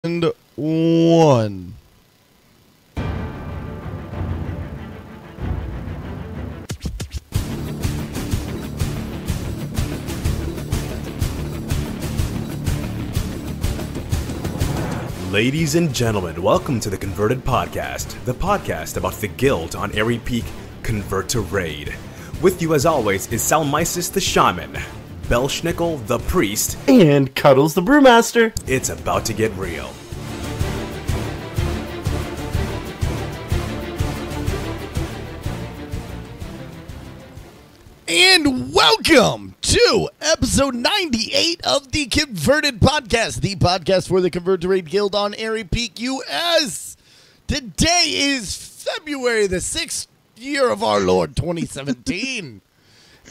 And one. Ladies and gentlemen, welcome to the Converted Podcast, the podcast about the guild on Airy Peak Convert to Raid. With you as always is Salmisis the Shaman, Belschnickel the Priest, And Cuddles the Brewmaster. It's about to get real. And welcome to episode 98 of the Converted Podcast, the podcast for the Convert to Raid Guild on Airy Peak, US. Today is February the 6th year of our Lord 2017.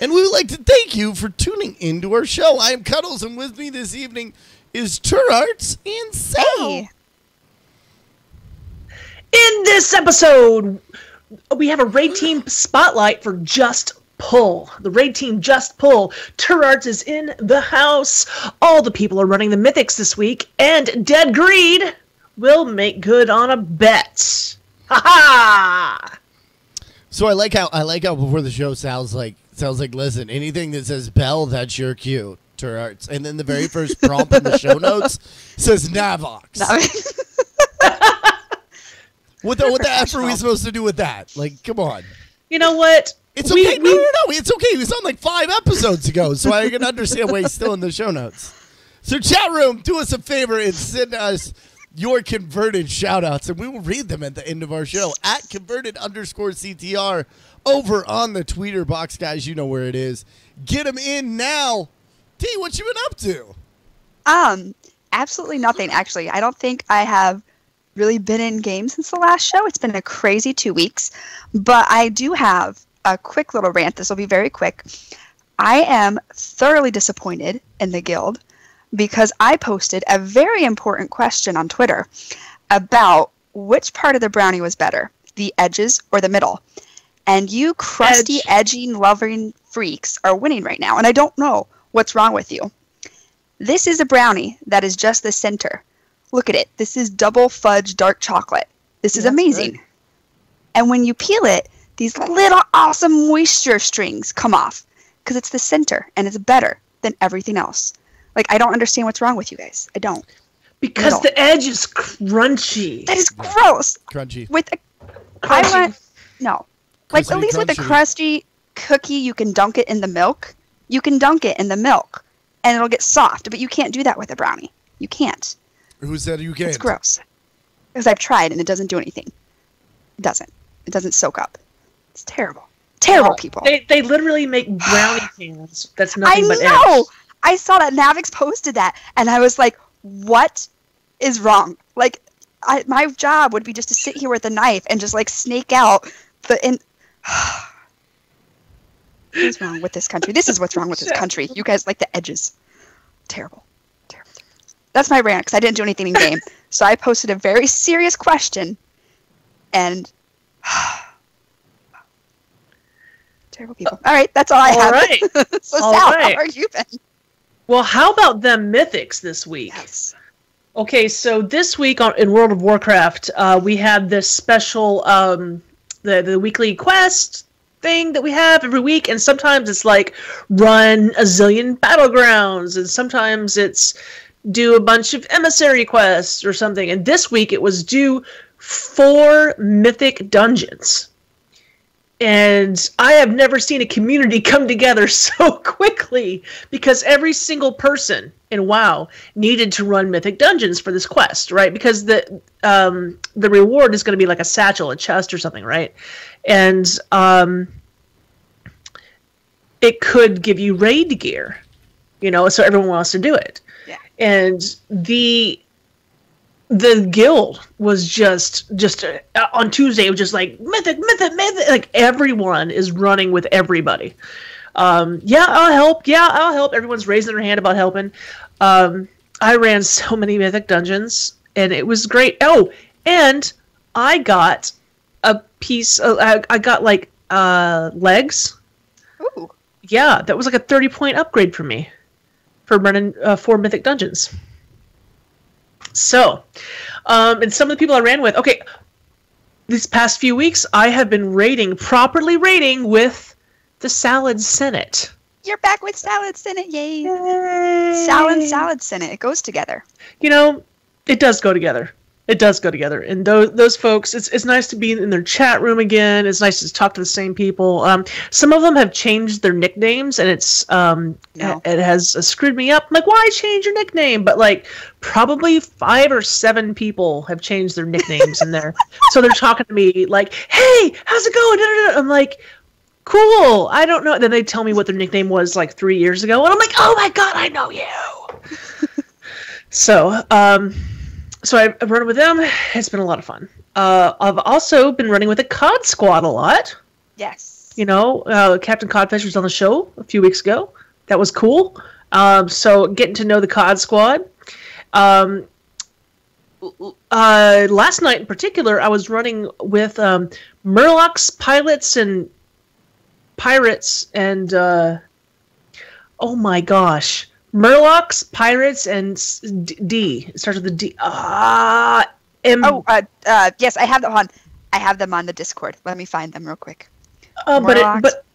And we would like to thank you for tuning into our show. I am Cuddles, and with me this evening is Turarts and Sal. Hey. In this episode, we have a raid team spotlight for Just Pull. The raid team Just Pull. Turarts is in the house. All the people are running the mythics this week, and Dead Greed will make good on a bet. Ha ha! So I like how before the show sounds like listen, anything that says Bell, that's your cue, Turarts. And then the very first prompt in the show notes says Navox. What the F are we supposed to do with that? Like, come on. You know what? It's okay. No, it's okay. He was on like 5 episodes ago, so I can understand why he's still in the show notes. So chat room, do us a favor and send us your converted shout-outs, and we will read them at the end of our show at converted_CTR over on the tweeter box, guys. You know where it is. Get them in now. T, what you been up to? Absolutely nothing, actually. I don't think I have really been in game since the last show. It's been a crazy 2 weeks, but I do have a quick little rant. This will be very quick. I am thoroughly disappointed in the guild because I posted a very important question on Twitter about which part of the brownie was better, the edges or the middle. And you crusty, edging, loving freaks are winning right now, and I don't know what's wrong with you. This is a brownie that is just the center. Look at it. This is double fudge dark chocolate. This is amazing. Good. And when you peel it, these little awesome moisture strings come off because it's the center, and it's better than everything else. Like, I don't understand what's wrong with you guys. I don't. Because the edge is crunchy. That is gross. Crunchy. With a no. Like, at least with a crusty cookie, you can dunk it in the milk. You can dunk it in the milk, and it'll get soft. But you can't do that with a brownie. You can't. Who said you can't? It's gross. Because I've tried, and it doesn't do anything. It doesn't. It doesn't soak up. It's terrible. Terrible people. They literally make brownie pans. That's nothing but edge. I know! I saw that. Navix posted that, and I was like, what is wrong? Like, my job would be just to sit here with a knife and just, like, snake out the... What's wrong with this country? This is what's wrong with this country. You guys like the edges. Terrible. Terrible. That's my rant, because I didn't do anything in game. So I posted a very serious question, and... terrible people. All right, that's all I have. All right. So Sal, how are you been? Well, how about them mythics this week? Yes. Okay, so this week in World of Warcraft, we have this special, the weekly quest thing that we have every week, and sometimes it's like run a zillion battlegrounds, and sometimes it's do a bunch of emissary quests or something. And this week it was do 4 mythic dungeons. And I have never seen a community come together so quickly because every single person in WoW needed to run mythic dungeons for this quest, right? Because the reward is going to be like a satchel, a chest, or something, right? And it could give you raid gear, so everyone wants to do it. Yeah. And the guild was just on Tuesday, it was just like mythic, like everyone is running with everybody. Yeah, I'll help. Everyone's raising their hand about helping. I ran so many mythic dungeons, and it was great. Oh, and I got a piece I got like legs. Ooh. Yeah, that was like a 30-point upgrade for me for running 4 mythic dungeons. So, and some of the people I ran with, okay, these past few weeks, I have been properly rating with the Salad Senate. You're back with Salad Senate, yay! Salad Senate, it goes together. You know, it does go together. It does go together. And those folks, it's nice to be in their chat room again. It's nice to talk to the same people. Some of them have changed their nicknames, and it has screwed me up. I'm like, why change your nickname? But like, probably 5 or 7 people have changed their nicknames in there. So they're talking to me like, hey, how's it going? Da-da-da. I'm like, cool. I don't know. Then they tell me what their nickname was like 3 years ago. And I'm like, oh my God, I know you. So I've run with them. It's been a lot of fun. I've also been running with the Cod Squad a lot. Yes. You know, Captain Codfish was on the show a few weeks ago. That was cool. So getting to know the Cod Squad. Last night in particular, I was running with Murlocs, Pilots, and Pirates, and oh my gosh. Murlocs, Pirates, and D. It starts with the D. Yes, I have them on. I have them on the Discord. Let me find them real quick. But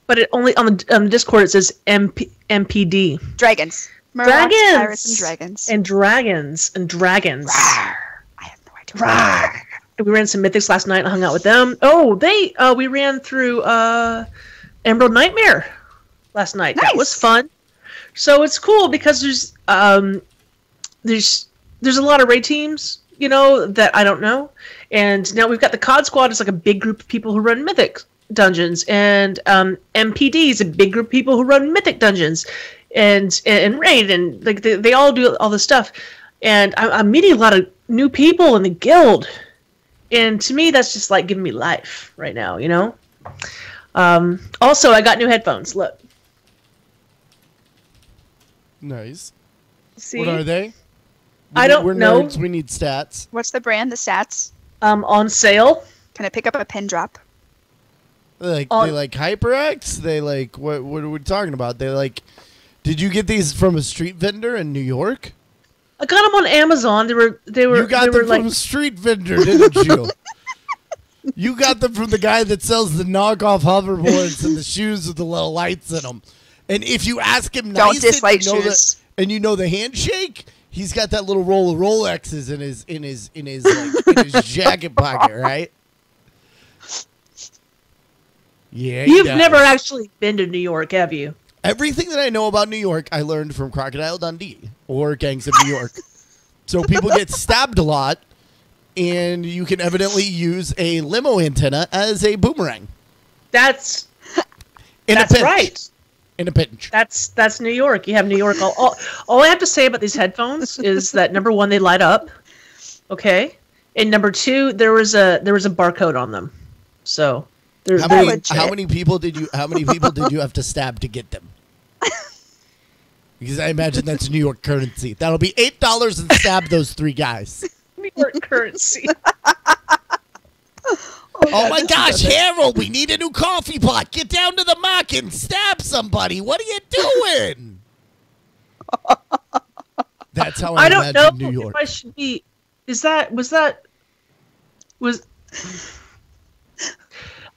it only on the Discord it says MPD. Dragons. Murlocs, Dragons. Pirates, and Dragons. And dragons. Rawr. I have no idea. Rawr. We ran some mythics last night and hung out with them. Oh, we ran through Emerald Nightmare last night. Nice. That was fun. So it's cool because there's a lot of raid teams, you know, that I don't know. And now we've got the COD Squad. It's like a big group of people who run Mythic dungeons. And MPD is a big group of people who run Mythic dungeons and raid. And like they all do all this stuff. And I'm meeting a lot of new people in the guild. And to me, that's just like giving me life right now, you know? Also, I got new headphones. Look. Nice. See? What are they? I don't We're know. nerds. We need stats. What's the brand? The stats? On sale. Can I pick up a pin drop? They like HyperX? They like what are we talking about? They like did you get these from a street vendor in New York? I got them on Amazon. They were You got them like from a street vendor, didn't you? You got them from the guy that sells the knockoff hoverboards and the shoes with the little lights in them. And if you ask him Don't nice, dislike you know shoes. and you know the handshake, he's got that little roll of Rolexes in his jacket pocket, right? Yeah. You've never actually been to New York, have you? Everything that I know about New York, I learned from Crocodile Dundee or Gangs of New York. So people get stabbed a lot, and you can evidently use a limo antenna as a boomerang. That's Pinch. right. In a pinch. That's New York. You have New York. All I have to say about these headphones is that number one, they light up. Okay, and number two, there was a barcode on them. So how many people did you have to stab to get them? Because I imagine that's New York currency. That'll be $8 and stab those 3 guys. New York currency. Oh my gosh, Harold, we need a new coffee pot. Get down to the muck and stab somebody. What are you doing? That's how I don't imagine know New York. if I should be. Was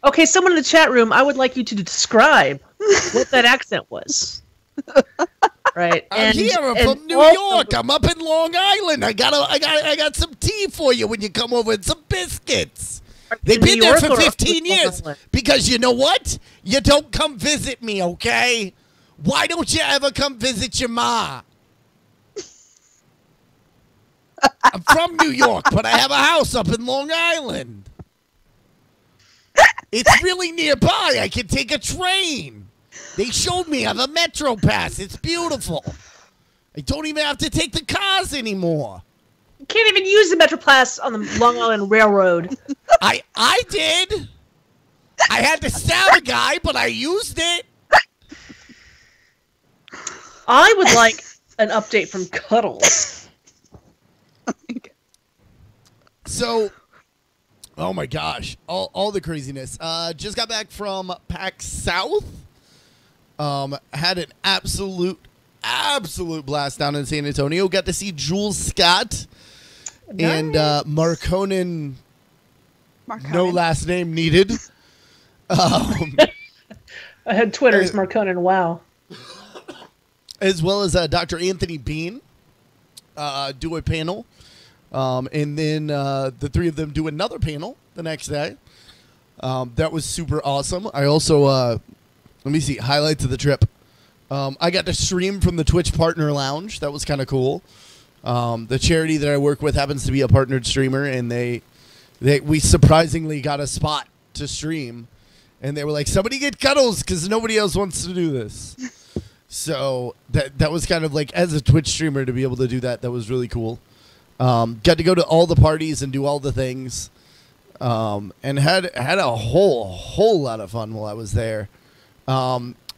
okay, someone in the chat room, I would like you to describe what that accent was. Right. I'm here from New York. I'm up in Long Island. I got some tea for you when you come over and some biscuits. They've been there for 15 years. Because you know what? You don't come visit me, okay? Why don't you ever come visit your ma? I'm from New York, but I have a house up in Long Island. It's really nearby. I can take a train. They showed me I have a Metro Pass. It's beautiful. I don't even have to take the cars anymore. You can't even use the Metroplus on the Long Island Railroad. I did. I had to stab a guy, but I used it. I would like an update from Cuddles. So, oh my gosh, all the craziness. Just got back from PAX South. Had an absolute blast down in San Antonio. Got to see Jules Scott. And Markonnen, Mark no Conan. last name needed. I had Twitter's Markonnen. Wow. As well as Dr. Anthony Bean do a panel. And then the three of them do another panel the next day. That was super awesome. I also, let me see, highlights of the trip. I got to stream from the Twitch Partner Lounge. That was kind of cool. The charity that I work with happens to be a partnered streamer, and we surprisingly got a spot to stream. And they were like, somebody get Cuddles because nobody else wants to do this. So that was kind of like, as a Twitch streamer, to be able to do that, that was really cool. Got to go to all the parties and do all the things. And had a whole lot of fun while I was there.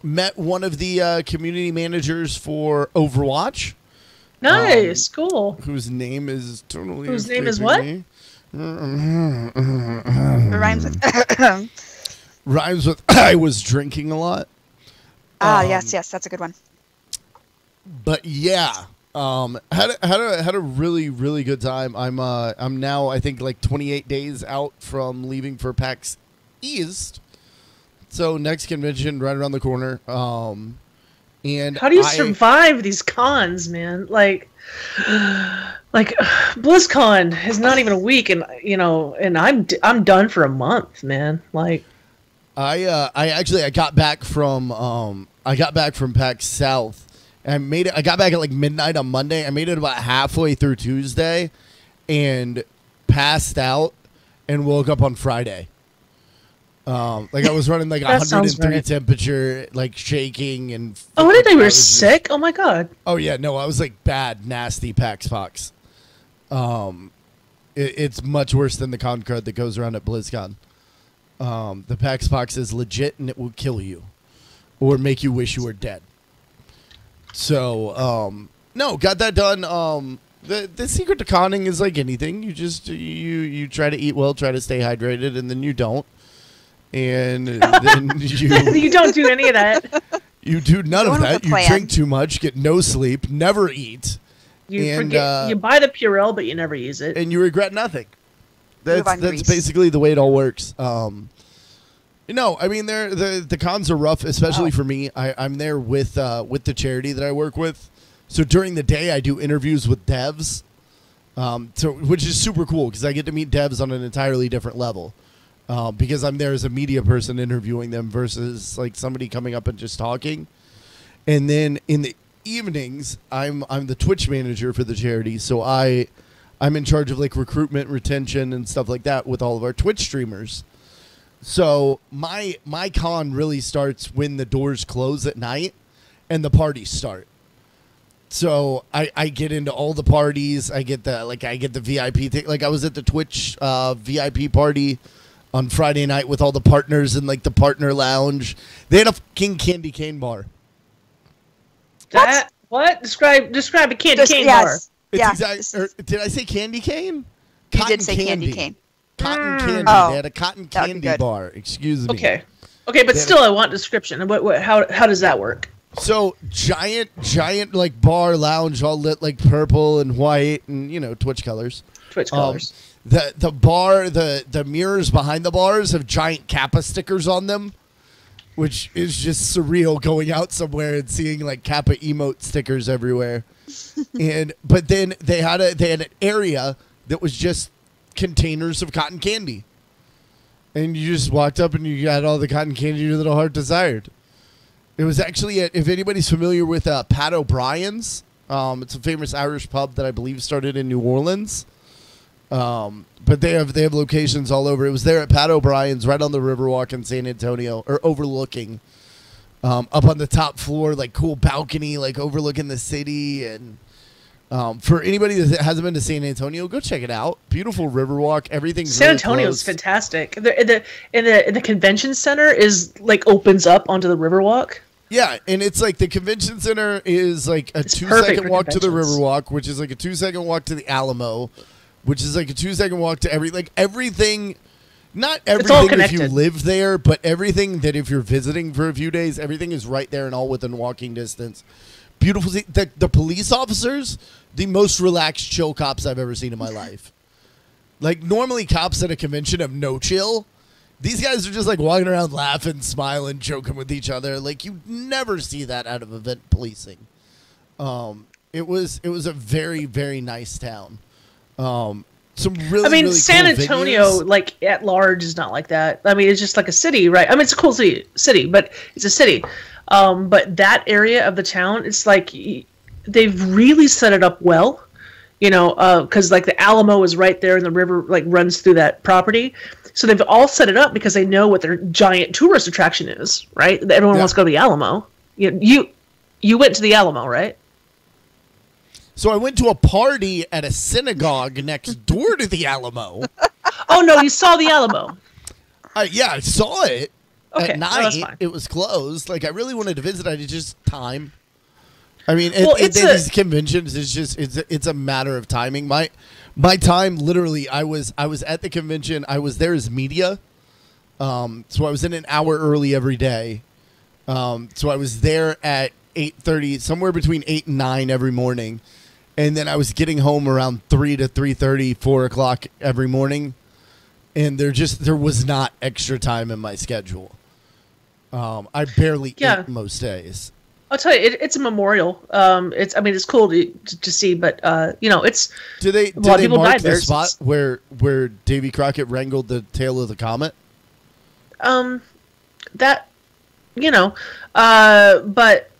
Met one of the community managers for Overwatch. Nice, cool. Whose name is totally Whose name is what? It rhymes with. Rhymes with I was drinking a lot. Yes, that's a good one. But yeah, had a really good time. I'm now, I think, like 28 days out from leaving for PAX East. So next convention right around the corner. And how do you survive these cons, man? Like BlizzCon is not even a week, and and I'm done for a month, man. Like, I got back from PAX South. And I got back at like midnight on Monday. I made it about halfway through Tuesday and passed out and woke up on Friday. Like I was running like 103 right. temperature, like shaking and. Oh, what did they were sick? Oh my god. Oh yeah, no, I was like bad, nasty PAX Fox. It's much worse than the con card that goes around at BlizzCon. The PAX Fox is legit and it will kill you, or make you wish you were dead. So no, got that done. The secret to conning is like anything. You just you try to eat well, try to stay hydrated, and then you don't. And then you don't do any of that. You do none of that. You drink too much, get no sleep, never eat. You forget. You buy the Purell, but you never use it, and you regret nothing. That's basically the way it all works. I mean, the cons are rough, especially for me. I'm there with the charity that I work with. So during the day, I do interviews with devs, which is super cool because I get to meet devs on an entirely different level. Because I'm there as a media person interviewing them versus like somebody coming up and just talking. And then in the evenings, I'm the Twitch manager for the charity, so I'm in charge of like recruitment, retention, and stuff like that with all of our Twitch streamers. So my con really starts when the doors close at night and the parties start. So I get into all the parties. I get the VIP thing. Like I was at the Twitch VIP party on Friday night with all the partners in like the partner lounge. They had a fucking candy cane bar. What? Describe a candy cane bar. Did I say candy cane? You did say candy cane. Cotton candy. They had a cotton candy bar. Excuse me. Okay, but still, I want description. How does that work? So giant like bar lounge, all lit like purple and white, and Twitch colors. Twitch colors. The bar, the mirrors behind the bars have giant Kappa stickers on them, which is just surreal going out somewhere and seeing like Kappa emote stickers everywhere. But then they had an area that was just containers of cotton candy, and you just walked up and you got all the cotton candy your little heart desired. It was actually if anybody's familiar with Pat O'Brien's, it's a famous Irish pub that I believe started in New Orleans. But they have locations all over. It was there at Pat O'Brien's right on the Riverwalk in San Antonio, or overlooking, up on the top floor, like cool balcony, like overlooking the city. And for anybody that hasn't been to San Antonio, go check it out. Beautiful Riverwalk. Everything's San Antonio is fantastic. In the convention center is like opens up onto the Riverwalk. Yeah, and it's like the convention center is like a 2-second walk to the Riverwalk, which is like a 2-second walk to the Alamo, which is like a 2-second walk to everything. Not everything if you live there, but everything that if you're visiting for a few days, everything is right there and all within walking distance. beautiful. The police officers, the most relaxed, chill cops I've ever seen in my life. Like, normally cops at a convention have no chill. These guys are just, like, walking around laughing, smiling, joking with each other. Like, you never see that out of event policing. It was a very, very nice town. Some really, really San cool Antonio, venues. like, at large is not like that. I mean, it's just like a city, right? I mean, it's a cool city, but it's a city. But that area of the town, it's like they've really set it up well, because like the Alamo is right there and the river like runs through that property. So they've all set it up because they know what their giant tourist attraction is, right? Everyone wants to go to the Alamo. You went to the Alamo, right? So I went to a party at a synagogue next door to the Alamo. Oh, no, you saw the Alamo. Yeah, I saw it. Okay, at no, night. that's fine. It was closed. Like, I really wanted to visit. I just time. I mean, these conventions is just it's a matter of timing. My time, literally, I was at the convention. I was there as media, so I was in an hour early every day. So I was there at 8:30, somewhere between 8 and 9 every morning, and then I was getting home around 3 to 3:30, 4 o'clock every morning, and there was not extra time in my schedule. I barely ate most days. I'll tell you, it's a memorial. It's cool to see, but it's Do they people mark died the there. spot where Davy Crockett wrangled the tail of the comet? That but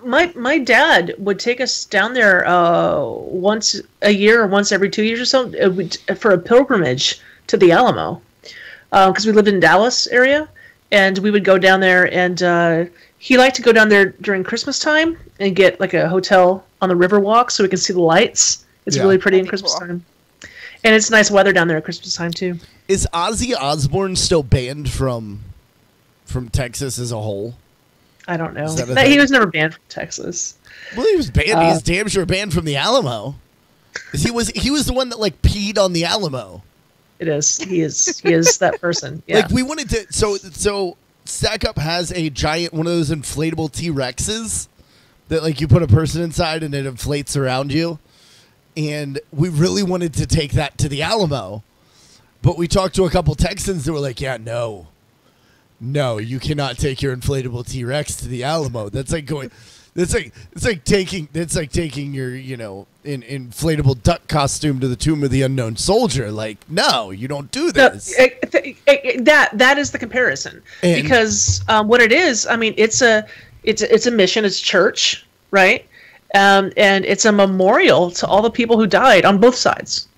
my dad would take us down there once a year or once every 2 years or so for a pilgrimage to the Alamo, because we lived in Dallas area, and we would go down there, and he liked to go down there during Christmas time and get like a hotel on the Riverwalk so we can see the lights. It's really pretty in Christmas time, and it's nice weather down there at Christmas time too. Is Ozzy Osbourne still banned from Texas as a whole? I don't know. He He was never banned from Texas. Well, he was banned. He's damn sure banned from the Alamo. He was the one that like peed on the Alamo. It is. He is that person. Yeah. Like, we wanted to. So Stack Up has a giant one of those inflatable T-Rexes that like you put a person inside and it inflates around you. And we really wanted to take that to the Alamo, but we talked to a couple Texans that were like, "Yeah, no, you cannot take your inflatable T-Rex to the Alamo. That's like going." It's like taking your inflatable duck costume to the Tomb of the Unknown Soldier. Like, no, you don't do this. That is the comparison, because what it is, I mean, it's a mission, it's church, right? And it's a memorial to all the people who died on both sides,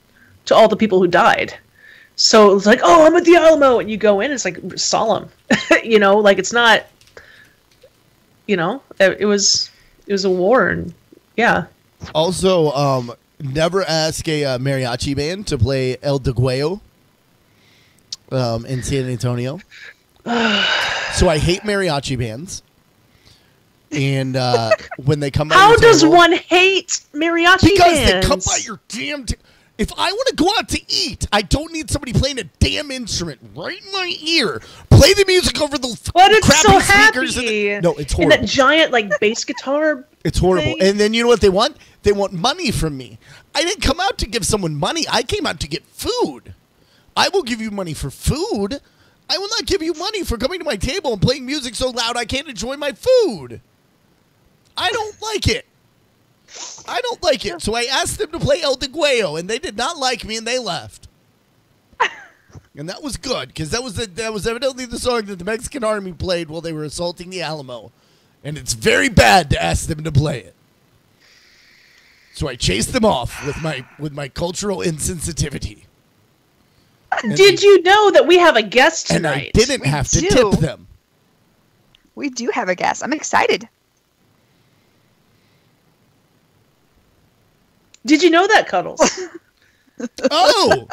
to all the people who died. So it's like, oh, I'm at the Alamo, and you go in, it's like solemn, like it's not. It was a war, and yeah. Also, never ask a mariachi band to play El Deguello in San Antonio. So I hate mariachi bands. And when they come by how your does table, one hate mariachi because bands? they come by your damn if I want to go out to eat, I don't need somebody playing a damn instrument right in my ear. Play the music over the crappy speakers. No, it's horrible. And that giant like bass guitar. It's horrible. thing. And then you know what they want? They want money from me. I didn't come out to give someone money. I came out to get food. I will give you money for food. I will not give you money for coming to my table and playing music so loud I can't enjoy my food. I don't like it. So I asked them to play El Deguello, and they did not like me, and they left. And that was good, because that was evidently the song that the Mexican army played while they were assaulting the Alamo. And it's very bad to ask them to play it. So I chased them off with my cultural insensitivity. Did you know that we have a guest tonight? And I didn't have to tip them. We do have a guest. I'm excited. Did you know that, Cuddles? Oh!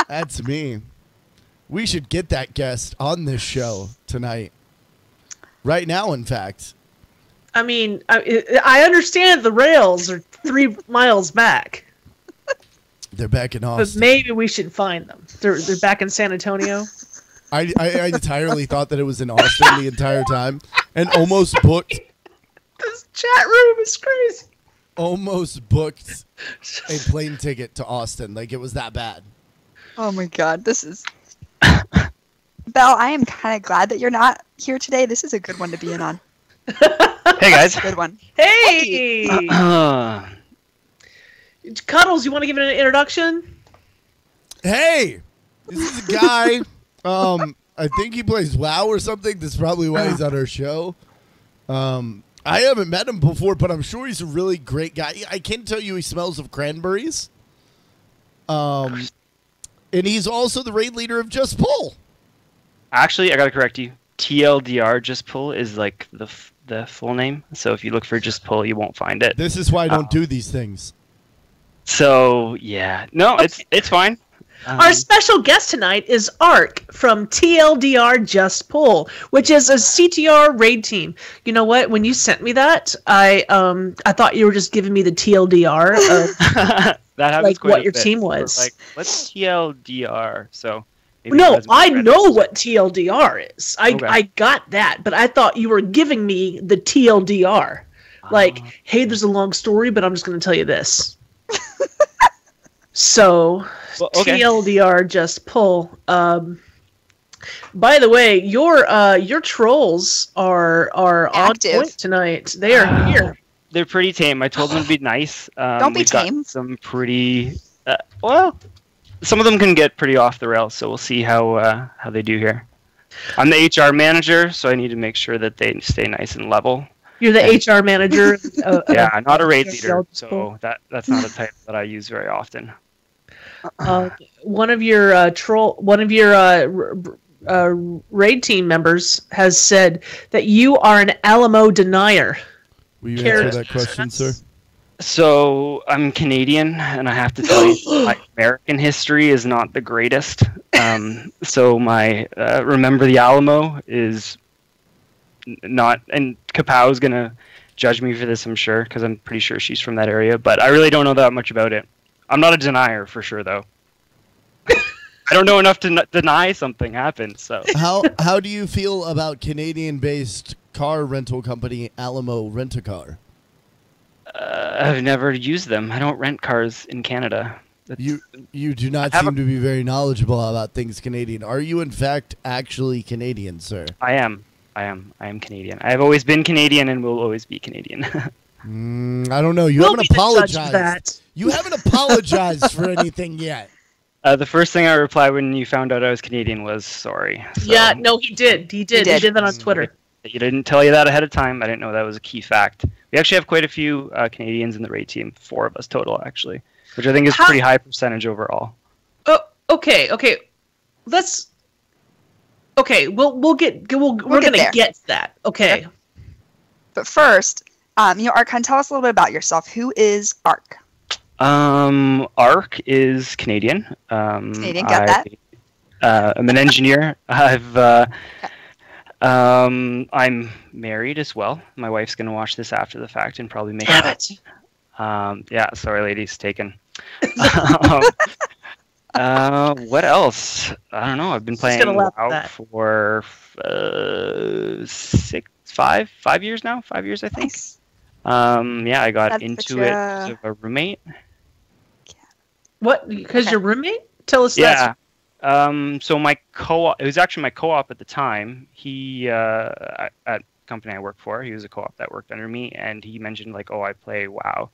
That's me. We should get that guest on this show tonight. Right now, in fact. I mean, I understand the rails are 3 miles back. They're back in Austin. But maybe we should find them. They're back in San Antonio. I entirely thought that it was in Austin the entire time, and almost booked Chat room is crazy. Almost booked a plane ticket to Austin. Like, it was that bad. Oh my god, this is... Belle, I am kind of glad that you're not here today. This is a good one to be in on. Hey guys. Good one. Hey! Cuddles, you want to give it an introduction? Hey! This is a guy. I think he plays WoW or something. That's probably why he's on our show. I haven't met him before, but I'm sure he's a really great guy. I can tell you he smells of cranberries. And he's also the raid leader of Just Pull. Actually, I gotta correct you. TLDR Just Pull is like the full name. So if you look for Just Pull, you won't find it. This is why I don't do these things. So yeah, no, it's fine. Our special guest tonight is Ark from TLDR Just Pull, which is a CTR raid team. You know what? When you sent me that, I thought you were just giving me the TLDR of that happens like quite what a your bit. team was. Like, what's TLDR? So maybe No, it hasn't I been know registered. what TLDR is. I got that, but I thought you were giving me the TLDR. Like, hey, there's a long story, but I'm just going to tell you this. So, Well, okay. TLDR Just Pull. By the way, your trolls are on Active. point tonight. They are here. They're pretty tame. I told them to be nice. Don't be we've got tame. some pretty well. Some of them can get pretty off the rails, so we'll see how they do here. I'm the HR manager, so I need to make sure that they stay nice and level. You're the HR manager. Yeah, I'm not a raid leader, TLDR Just Pull. so that's not a title that I use very often. One of your raid team members has said that you are an Alamo denier. Will you Carrot. answer that question, sir? So I'm Canadian, and I have to tell you, my American history is not the greatest. So my Remember the Alamo is not, and Kapow's gonna judge me for this, I'm sure, because I'm pretty sure she's from that area. But I really don't know that much about it. I'm not a denier for sure, though. I don't know enough to deny something happened. So How do you feel about Canadian-based car rental company Alamo Rent-A-Car? I've never used them. I don't rent cars in Canada. You do not seem to be very knowledgeable about things Canadian. Are you in fact actually Canadian, sir? I am Canadian. I've always been Canadian and will always be Canadian. I don't know. You We'll haven't be the judge of apologized. that. You haven't apologized for anything yet. The first thing I replied when you found out I was Canadian was sorry. So Yeah, no, he did. He did that on Twitter. You didn't tell you that ahead of time. I didn't know that was a key fact. We actually have quite a few Canadians in the raid team, 4 of us total, actually, which I think is a pretty high percentage overall. Oh, okay. Let's. Okay, we're gonna get to that. Okay. But first, Ark, can you tell us a little bit about yourself? Who is Ark? Ark is Canadian. Canadian, got that. I'm an engineer. I'm married as well. My wife's gonna watch this after the fact and probably make it. Yeah, sorry, ladies, taken. What else? I don't know. I've been playing WoW for 5 years now. 5 years, I think. Nice. Yeah, I got into it because of a roommate. What? Because your roommate? Tell us that. Yeah. So my co-op, it was actually my co-op at the time. He, at the company I worked for, he was a co-op that worked under me, and he mentioned like, oh, I play WoW.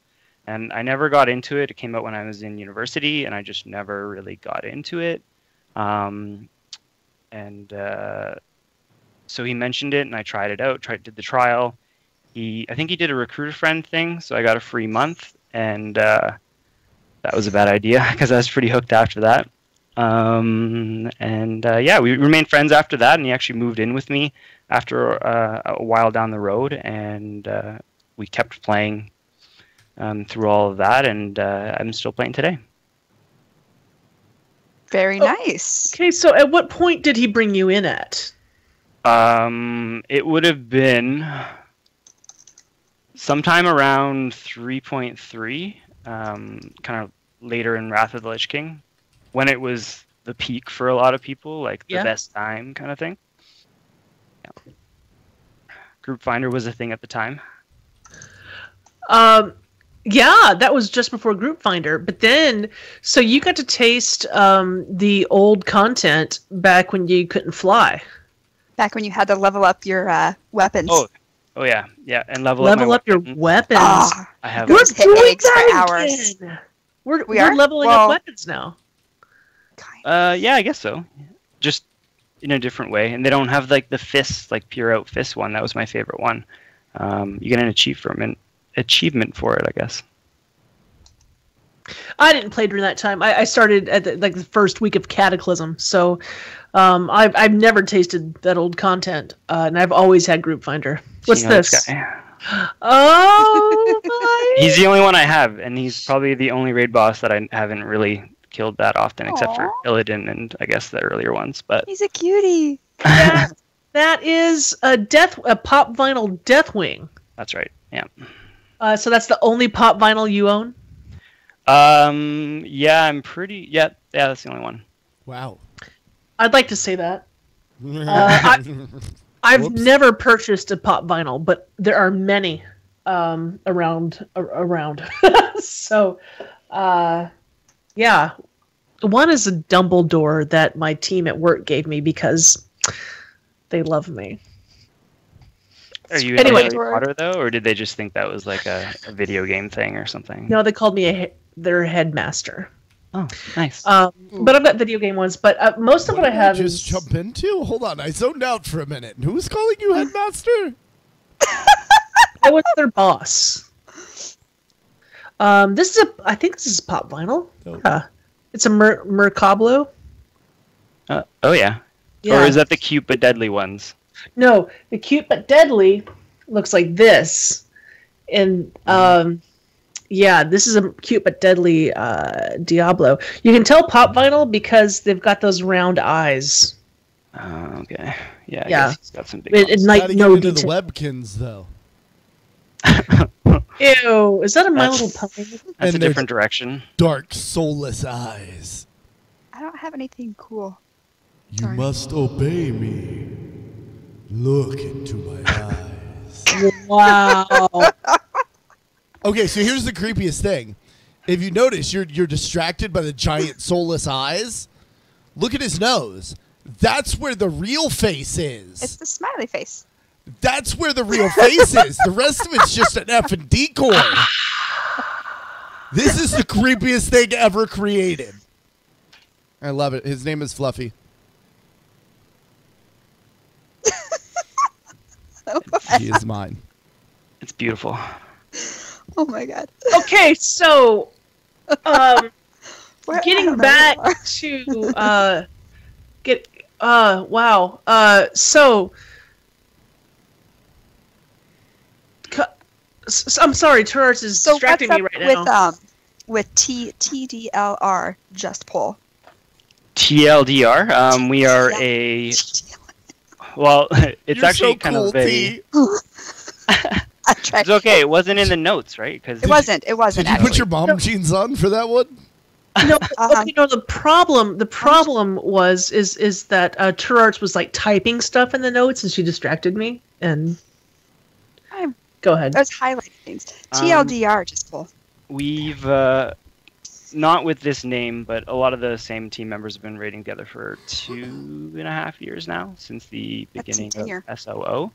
And I never got into it. It came out when I was in university, and I just never really got into it. So he mentioned it, and I tried it out, did the trial. I think he did a recruiter friend thing, so I got a free month, and that was a bad idea because I was pretty hooked after that. Yeah, we remained friends after that, and he actually moved in with me after a while down the road, and we kept playing through all of that, and I'm still playing today. Very nice. Okay, so at what point did he bring you in at? It would have been sometime around 3.3, kind of later in Wrath of the Lich King, when it was the peak for a lot of people, like the best time kind of thing. Yeah. Group Finder was a thing at the time. Yeah, that was just before Group Finder. But then, so you got to taste the old content back when you couldn't fly. Back when you had to level up your weapons. Oh yeah, and level up your weapons. Ah, I have. we're We're hit doing eggs for that hours. again. We're are? leveling Well- up weapons now. Yeah, I guess so. Just in a different way, and they don't have like the fists, like pure out fist one. That was my favorite one. You get an achievement for it, I guess. I didn't play during that time. I started at the first week of Cataclysm, so I've never tasted that old content, and I've always had Group Finder. What's You know this? guy? Oh my! He's the only one I have, and he's probably the only raid boss that I haven't really killed that often, except for Aw. Illidan and I guess the earlier ones. But He's a cutie. That is a pop vinyl Deathwing. that's right. Yeah. So that's the only pop vinyl you own. Yeah, I'm pretty. Yeah, that's the only one. Wow. I'd like to say that. I've Whoops. never purchased a pop vinyl, but there are many around. So, yeah, one is a Dumbledore that my team at work gave me because they love me. Are you Anyway. into Harry Potter though, or did they just think that was like a video game thing or something? No, they called me their headmaster. Oh, nice. But I've got video game ones. But most of what I did have just is jump into? Hold on, I zoned out for a minute. Who's calling you headmaster? I was their boss. I think this is pop vinyl. Oh. Yeah. It's a Mercablo. Oh yeah. Or is that the cute but deadly ones? No, the cute but deadly looks like this. And yeah, this is a cute but deadly Diablo. You can tell pop vinyl because they've got those round eyes. Okay. Yeah. I Yeah. guess he's got some big. It ones. like Gotta no get into the detail. Webkins though. Ew, is that a My That's- Little Pony? That's and a they're- different direction. Dark, soulless eyes. I don't have anything cool. You Darn. must obey me. Look into my eyes. Wow. Okay, so here's the creepiest thing. If you notice, you're distracted by the giant soulless eyes. Look at his nose. That's where the real face It's is. the smiley face. That's where the real face is. The rest of it's just an effing decoy. This is the creepiest thing ever created. I love it. His name is Fluffy. He is mine. It's beautiful. Oh my god. Okay, so Where getting am I? back to wow. So I'm sorry, Turars is So distracting what's me up right now. with TDLR just pull? TLDR. We are a. Well, it's You're actually so kind cool, of a. T. I tried. It's okay. It wasn't in the notes, right? Because It wasn't. Did Actually. you put your mom jeans on for that one? No, Uh-huh. okay, no. The problem is that Turarts was like typing stuff in the notes, and she distracted me. And I'm- go ahead. I was highlighting things. TLDR just pull. we've not with this name, but a lot of the same team members have been raiding together for 2.5 years now, since the That's beginning tenure. of SOO.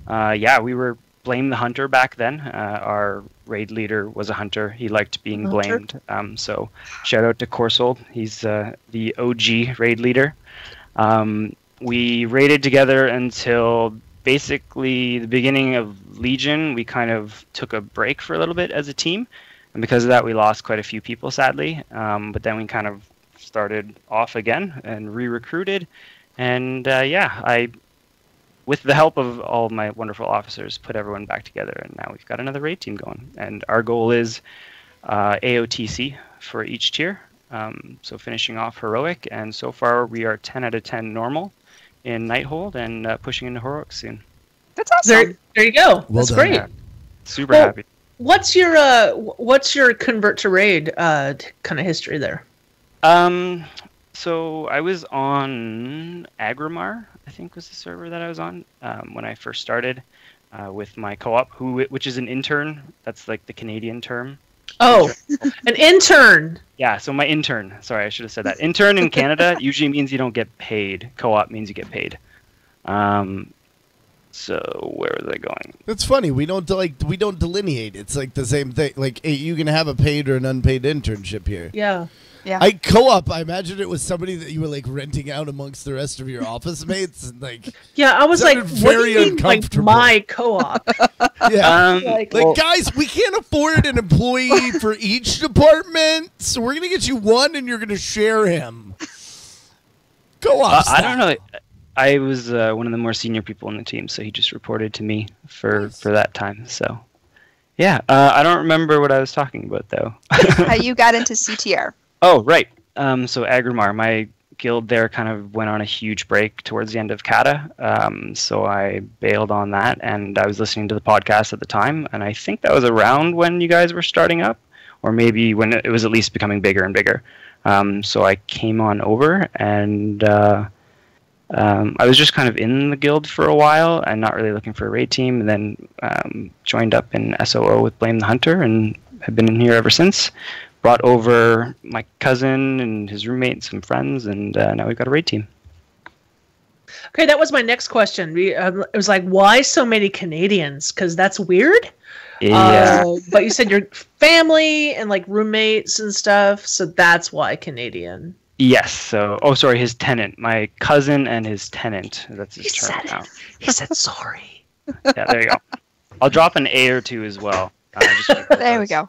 Yeah, we were Blame the Hunter back then. Our raid leader was a hunter. He liked being Hunter? blamed. So shout out to Corsold. He's the OG raid leader. We raided together until basically the beginning of Legion. We kind of took a break for a little bit as a team. And because of that, we lost quite a few people, sadly. But then we kind of started off again and re-recruited. And yeah, with the help of all of my wonderful officers, put everyone back together. And now we've got another raid team going. And our goal is AOTC for each tier. So finishing off Heroic. And so far, we are 10 out of 10 normal in Nighthold and pushing into Heroic soon. That's awesome. There you go. Well That's done. great. Yeah. Super Well, happy. What's your convert to raid kind of history there? So I was on Agrimar, I think was the server that I was on when I first started. with my co-op, which is an intern. That's like the Canadian term. Oh, an intern. Yeah, so my intern. Sorry, I should have said that. Intern in Canada usually means you don't get paid. Co-op means you get paid. So where was I going? That's funny. We don't delineate. It's like the same thing. Like you can have a paid or an unpaid internship here. Yeah. Yeah. I imagine it was somebody that you were like renting out amongst the rest of your office mates, and like Yeah, I was like, sounded what do very you mean, like uncomfortable. my co-op? yeah. Like, Like, guys, we can't afford an employee for each department, so we're gonna get you one, and you're gonna share him. Go off. I don't know. I was one of the more senior people in the team, so he just reported to me for that time. So, yeah, I don't remember what I was talking about though. How you got into CTR? Oh, right. So Agrimar, my guild there kind of went on a huge break towards the end of Kata. So I bailed on that, and I was listening to the podcast at the time, and I think that was around when you guys were starting up, or maybe when it was at least becoming bigger and bigger. So I came on over, and I was just kind of in the guild for a while and not really looking for a raid team, and then joined up in SOO with Blame the Hunter, and have been in here ever since. Brought over my cousin and his roommate and some friends, and now we've got a raid team. Okay, that was my next question. It was like, why so many Canadians? Because that's weird. Yeah. But you said your family and like roommates and stuff, so that's why Canadian. Yes. So, sorry, his tenant. My cousin and his tenant. That's his term now. He said sorry. Yeah, there you go. I'll drop an A or two as well. There we go.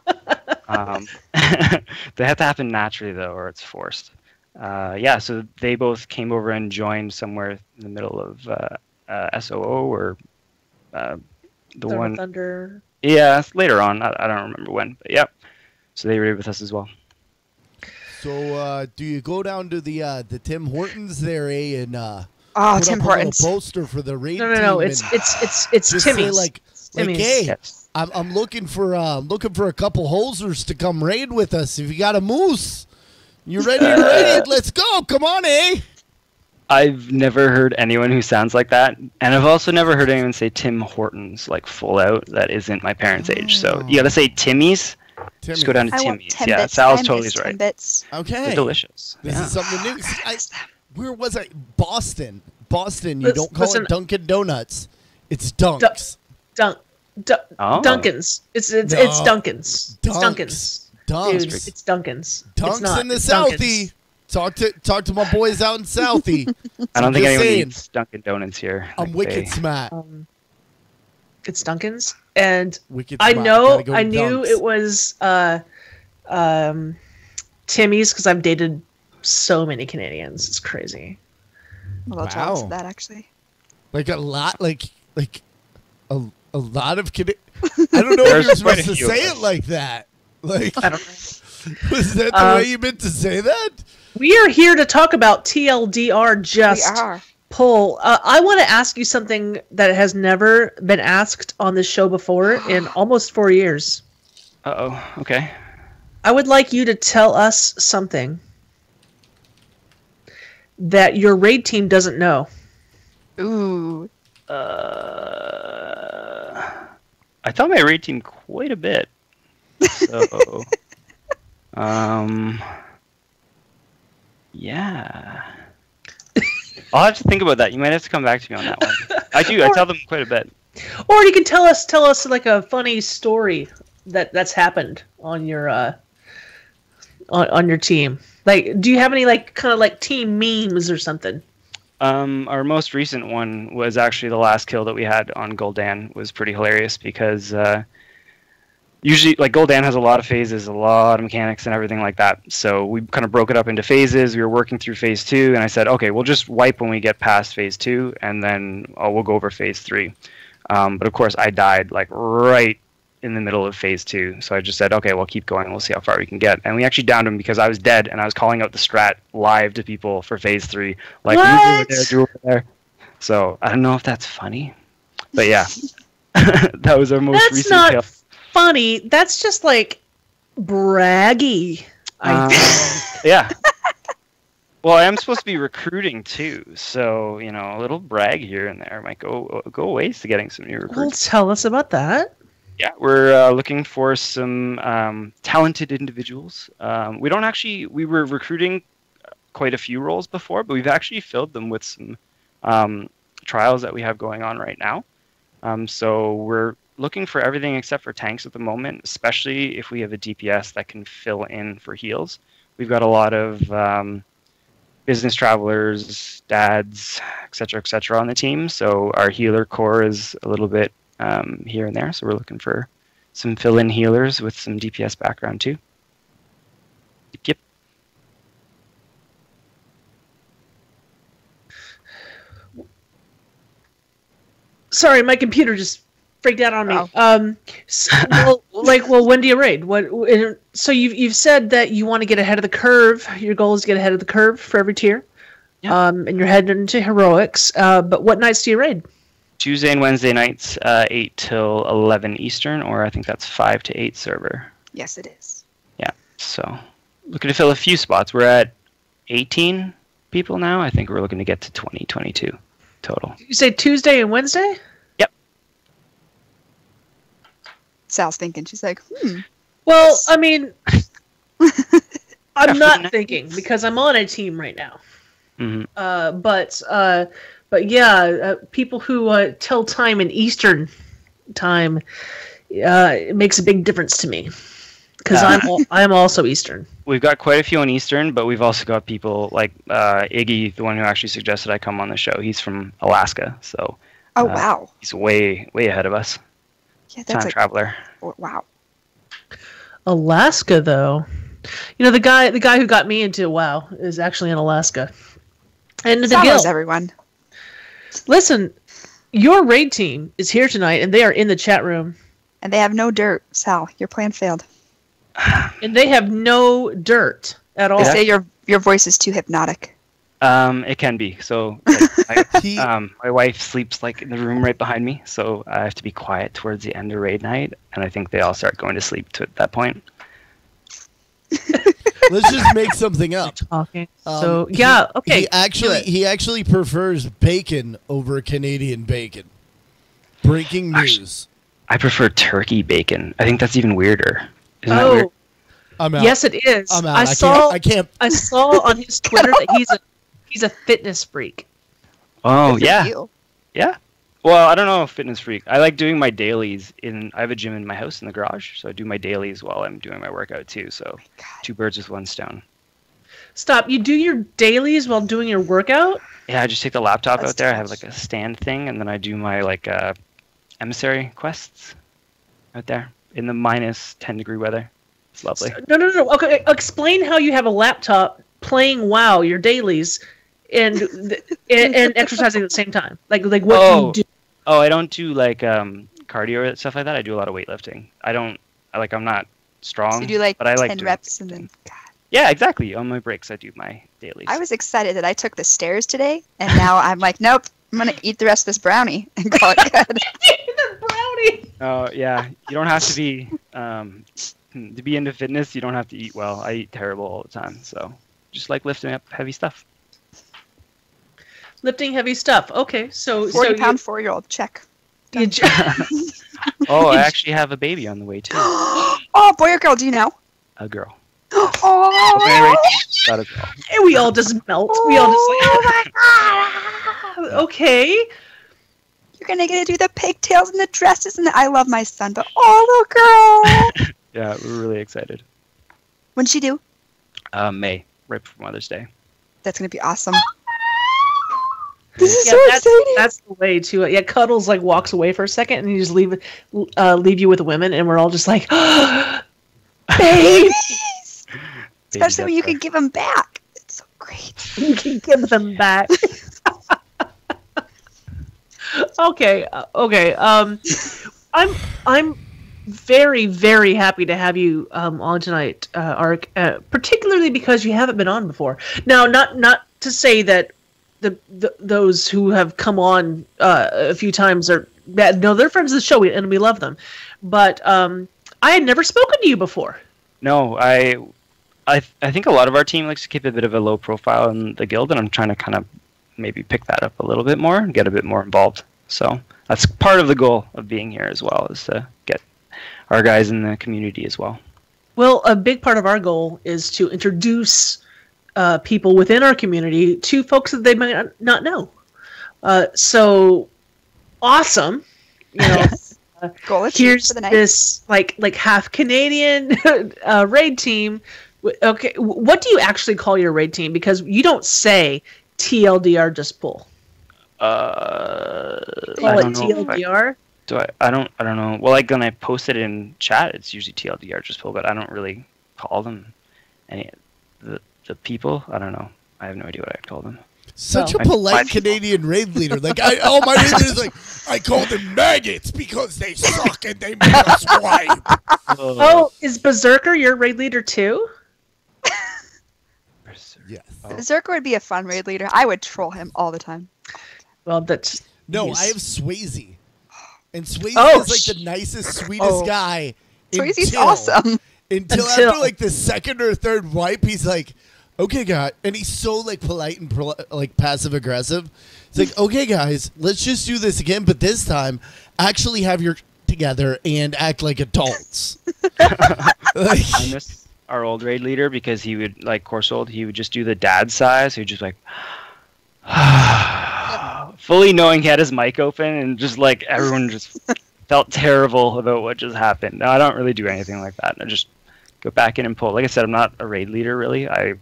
They have to happen naturally, though, or it's forced. Yeah, so they both came over and joined somewhere in the middle of SOO or the one. Thunder. Yeah, later on. I don't remember when, but yeah. So they were with us as well. So do you go down to the Tim Hortons there, and put Tim up Hortons a little poster for the raid team? No. It's just Timmy's. say like, Timmy's. hey, Yes. I'm looking for a couple hosers to come raid with us. If you got a moose, you ready to raid? Let's go! Come on, eh? I've never heard anyone who sounds like that, and I've also never heard anyone say Tim Hortons like full out. That isn't my parents' age, so you gotta say Timmy's. Just go down to I want Timmy's. Timbits. Yeah, Sal's I totally miss right. Timbits. Okay. They're delicious. This Yeah. is something new. Where was I? Boston. You don't call it Dunkin' Donuts. It's Dunks. Oh. Dunkin's. It's Dunkin's. It's Dunkin's. Dunks. Dude, it's Dunkin's. Dunks It's not. in the It's Southie. Talk to my boys out in Southie. I don't think Just anyone saying. eats Dunkin' Donuts here. I'm Like, wicked smart. It's Dunkin's, and Wicked I smart. know Gotta go I knew Dunks. it was Timmy's because I've dated so many Canadians. It's crazy. I'm a little jealous Wow. of that, actually. Like a lot, like a lot of I don't know if There's you're supposed quite a to few of say us. it like that. Like, I don't know. was that the way you meant to say that? We are here to talk about TLDR. Just We are. pull. I want to ask you something that has never been asked on this show before in almost 4 years. Okay. I would like you to tell us something that your raid team doesn't know. Ooh. I taught my raid team quite a bit. So, yeah. I'll have to think about that. You might have to come back to me on that one. I tell them quite a bit. Or you can tell us like a funny story that's happened on your on your team. Like, do you have any like kind of like team memes or something? Our most recent one was actually the last kill that we had on Gul'dan. Was pretty hilarious because usually, like, Gul'dan has a lot of phases, a lot of mechanics and everything like that. So we kind of broke it up into phases. We were working through phase 2, and I said, okay, we'll just wipe when we get past phase 2, and then we'll go over phase 3. But of course, I died like right in the middle of phase 2. So I just said, okay, we'll keep going. We'll see how far we can get. And we actually downed him because I was dead, and I was calling out the strat live to people for phase 3. Like, move over there, do over there. So I don't know if that's funny, but yeah, that was our most That's recent not kill. funny. That's just like braggy. I think. Yeah. Well, I am supposed to be recruiting too, so a little brag here and there might go ways to getting some new Well, recruits. tell us about that. Yeah, we're looking for some talented individuals. We were recruiting quite a few roles before, but we've actually filled them with some trials that we have going on right now. So we're looking for everything except for tanks at the moment, especially if we have a DPS that can fill in for heals. We've got a lot of business travelers, dads, etc. on the team. So our healer core is a little bit here and there. So we're looking for some fill-in healers with some DPS background too. Yep. Sorry, my computer just freaked out on me. Oh. When do you raid? So you've said that you want to get ahead of the curve. Your goal is to get ahead of the curve for every tier. Yeah. And you're heading into heroics. But what nights do you raid? Tuesday and Wednesday nights, 8 till 11 Eastern, or I think that's 5 to 8 server. Yes, it is. Yeah, so looking to fill a few spots. We're at 18 people now. I think we're looking to get to 20, 22 total. You say Tuesday and Wednesday? Yep. Sal's thinking. She's like, Well, I mean, I'm After not the thinking because I'm on a team right now. Mm-hmm. But yeah, people who tell time in Eastern time, it makes a big difference to me because I'm also Eastern. We've got quite a few on Eastern, but we've also got people like Iggy, the one who actually suggested I come on the show. He's from Alaska, so oh wow, he's way ahead of us. yeah, that's Time traveler. wow. Alaska, though, the guy who got me into WoW is actually in Alaska. And the Sal knows guild. everyone. Listen, your raid team is here tonight, and they are in the chat room. And they have no dirt. Sal, your plan failed. And they have no dirt at all. They say your voice is too hypnotic. It can be. So my wife sleeps like in the room right behind me, so I have to be quiet towards the end of raid night, and I think they all start going to sleep at that point. Let's just make something up. Talking. So yeah, okay. He actually prefers bacon over Canadian bacon. Breaking news. I prefer turkey bacon. I think that's even weirder. Isn't that weird? I'm out. Yes, it is. I'm out. I can't. saw on his Twitter that he's a fitness freak. Oh, Good for yeah. you. Yeah. Well, I don't know, fitness freak. I like doing my dailies I have a gym in my house in the garage, so I do my dailies while I'm doing my workout too. So, two birds with one stone. Stop! You do your dailies while doing your workout? Yeah, I just take the laptop That's out there. I too have much. like a stand thing, and then I do my emissary quests out there in the minus 10-degree weather. It's lovely. No. Okay, explain how you have a laptop playing WoW, your dailies, and exercising at the same time. Like what do you do? Oh, I don't do cardio or stuff like that. I do a lot of weightlifting. I'm not strong. So you do like but I like 10 doing reps weightlifting. and then. God. Yeah, exactly. On my breaks, I do my dailies. I was excited that I took the stairs today, and now I'm like, nope, I'm gonna eat the rest of this brownie and call it good. The brownie. Oh yeah, you don't have to be to be into fitness. You don't have to eat well. I eat terrible all the time, so just like lifting up heavy stuff. Lifting heavy stuff. Okay, so 40-pound 4-year-old check. you Oh, I actually have a baby on the way too. Oh, boy or girl? Do you know? A girl. Oh, Got a girl. And we all just melt. We all just okay. You're gonna get to do the pigtails and the dresses and I love my son, but oh, little girl. Yeah, we're really excited. When'd she do? May, right before Mother's Day. That's gonna be awesome. This is so that's exciting. the way to it. Yeah, Cuddles walks away for a second and you just leave you with the women and we're all just like babies. Especially when you can give them back. It's so great. You can give them back. Okay. I'm very, very happy to have you on tonight, Ark. Particularly because you haven't been on before. Now, not to say that those who have come on a few times are bad. No, they're friends of the show and we love them. But I had never spoken to you before. No, I think a lot of our team likes to keep a bit of a low profile in the guild, and I'm trying to kind of maybe pick that up a little bit more and get a bit more involved. So that's part of the goal of being here as well, is to get our guys in the community as well. Well, a big part of our goal is to introduce people within our community to folks that they might not know. So awesome! You know, Goal achieved here's for the night. this like half Canadian raid team. Okay, what do you actually call your raid team? Because you don't say TLDR just pull. I Call it don't know. TLDR. I don't know. Well, like when I post it in chat, it's usually TLDR just pull, but I don't really call them any the people. I don't know. I have no idea what I call them. Such Well, a polite my Canadian raid leader. Like, my raid leader's like, I call them maggots because they suck and they make us wipe. Oh, is Berserker your raid leader too? Yes. Berserker would be a fun raid leader. I would troll him all the time. Well, that's No, he's- I have Swayze. And Swayze Oh, is like the nicest, sweetest guy. Swayze's awesome. Until after like the second or third wipe, he's like, okay, guys. And he's so like polite and like passive aggressive. It's like, okay, guys, let's just do this again. But this time, actually have your together and act like adults. Like, I miss our old raid leader because he would, like Corsold, he would just do the dad size. He'd just like, fully knowing he had his mic open, and just like everyone just felt terrible about what just happened. No, I don't really do anything like that. I just go back in and pull. Like I said, I'm not a raid leader really. I've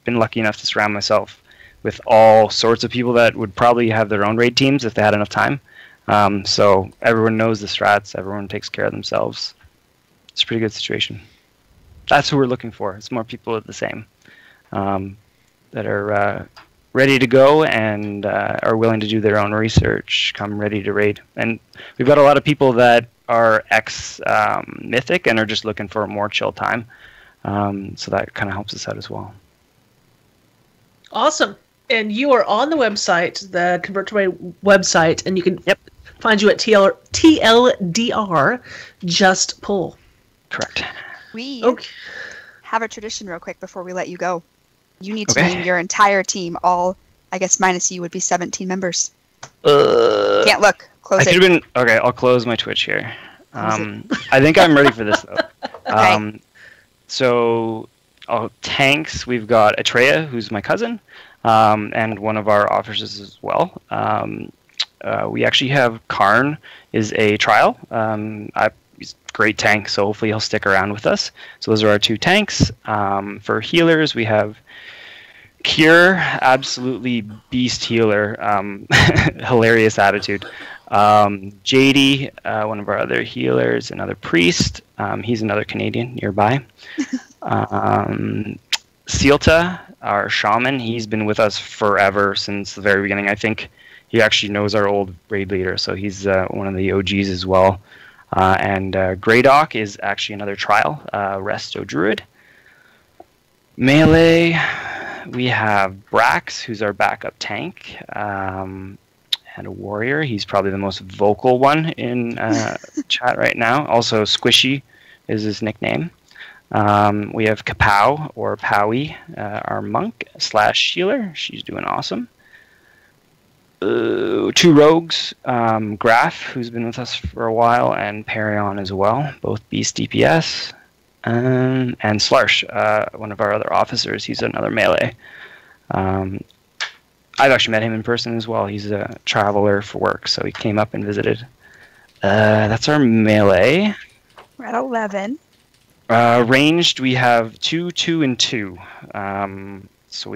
been lucky enough to surround myself with all sorts of people that would probably have their own raid teams if they had enough time. So everyone knows the strats. Everyone takes care of themselves. It's a pretty good situation. That's who we're looking for. It's more people of the same that are ready to go and are willing to do their own research, come ready to raid. And we've got a lot of people that are ex-Mythic and are just looking for a more chill time. So that kind of helps us out as well. awesome. And you are on the website, the Convert to Raid website, and you can find you at TLDR Just Pull. Correct. We Okay. have a tradition real quick before we let you go. You need to Okay. name your entire team. All, I guess, minus you would be 17 members. Can't look. Close I could it. have been okay. I'll close my Twitch here. I think I'm ready for this though. Okay. So, tanks. We've got Atreya, who's my cousin, and one of our officers as well. We actually have Karn, is a trial. He's a great tank, so hopefully he'll stick around with us. So those are our two tanks. For healers, we have Cure, absolutely beast healer, hilarious attitude. JD, one of our other healers, another priest. He's another Canadian nearby. Sealta, our shaman, he's been with us forever since the very beginning. I think he actually knows our old raid leader, so he's one of the OGs as well. And Greydock is actually another trial, Resto Druid. Melee, we have Brax, who's our backup tank, and a warrior. He's probably the most vocal one in chat right now. Also, Squishy is his nickname. We have Kapow, or Powie, our monk / healer. She's doing awesome. Two rogues, Graf, who's been with us for a while, and Perion as well, both beast DPS. And Slarsh, one of our other officers, he's another melee. I've actually met him in person as well. He's a traveler for work, so he came up and visited. That's our melee. We're at 11. Ranged, we have 2, 2, and 2. So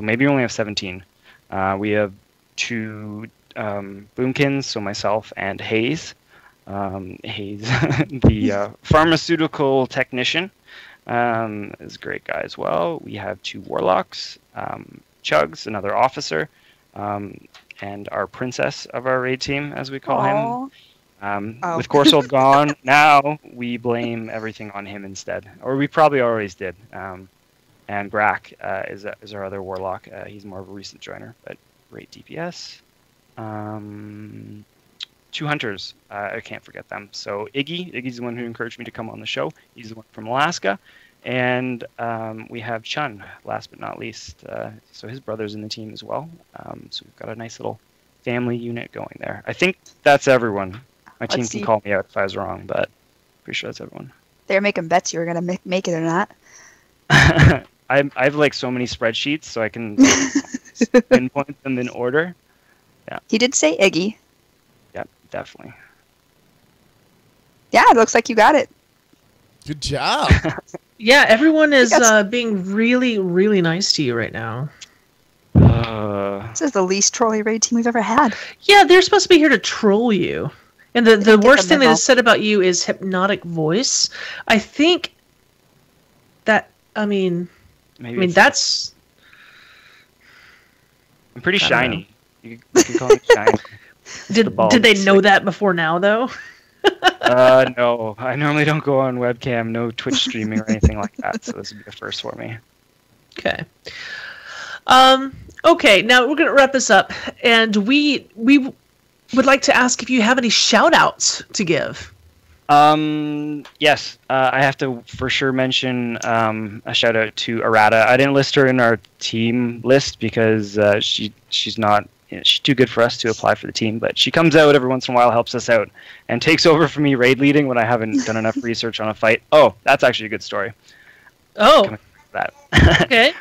maybe we only have 17. We have 2 Boomkins, so myself and Hayes. Hayes, the pharmaceutical technician, is a great guy as well. We have 2 warlocks, Chugs, another officer, and our princess of our raid team, as we call him. With Corsold gone, now we blame everything on him instead, or we probably always did. And Brack is our other warlock. He's more of a recent joiner, but great DPS. 2 hunters, I can't forget them. So Iggy's the one who encouraged me to come on the show. He's the one from Alaska, And we have Chun, last but not least. So his brother's in the team as well. So we've got a nice little family unit going there. I think that's everyone. My team can call me out if I was wrong, but pretty sure that's everyone. They're making bets you were going to make it or not. I have like so many spreadsheets, so I can pinpoint them in order. Yeah. He did say Iggy. Yeah, definitely. Yeah, it looks like you got it. Good job. Yeah, everyone is being really, really nice to you right now. This is the least trolly raid team we've ever had. Yeah, they're supposed to be here to troll you. And the worst thing they said about you is hypnotic voice. I think that, that's... I'm pretty shiny. You can call me shiny. Did they know that before now, though? No. I normally don't go on webcam, no Twitch streaming or anything like that, so this would be the first for me. Okay. Okay, now we're going to wrap this up, and we would like to ask if you have any shout-outs to give. Yes, I have to for sure mention a shout-out to Arata. I didn't list her in our team list because she's not... she's too good for us to apply for the team, but she comes out every once in a while, helps us out, and takes over for me raid leading when I haven't done enough research on a fight. Oh, that's actually a good story. Oh. That. Okay.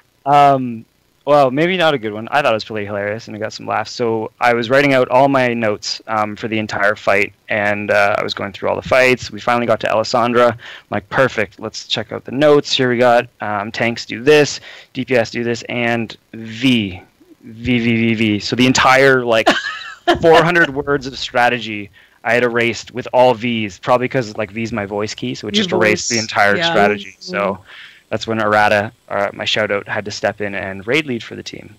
Well, maybe not a good one. I thought it was pretty hilarious, and I got some laughs. So I was writing out all my notes for the entire fight, and I was going through all the fights. We finally got to Alessandra. I'm like, perfect. Let's check out the notes. Here we got tanks do this, DPS do this, and V. So the entire 400 words of strategy I had erased with all V's, probably because V's my voice key, so it just erased the entire strategy. So that's when Arata, my shout out, had to step in and raid lead for the team.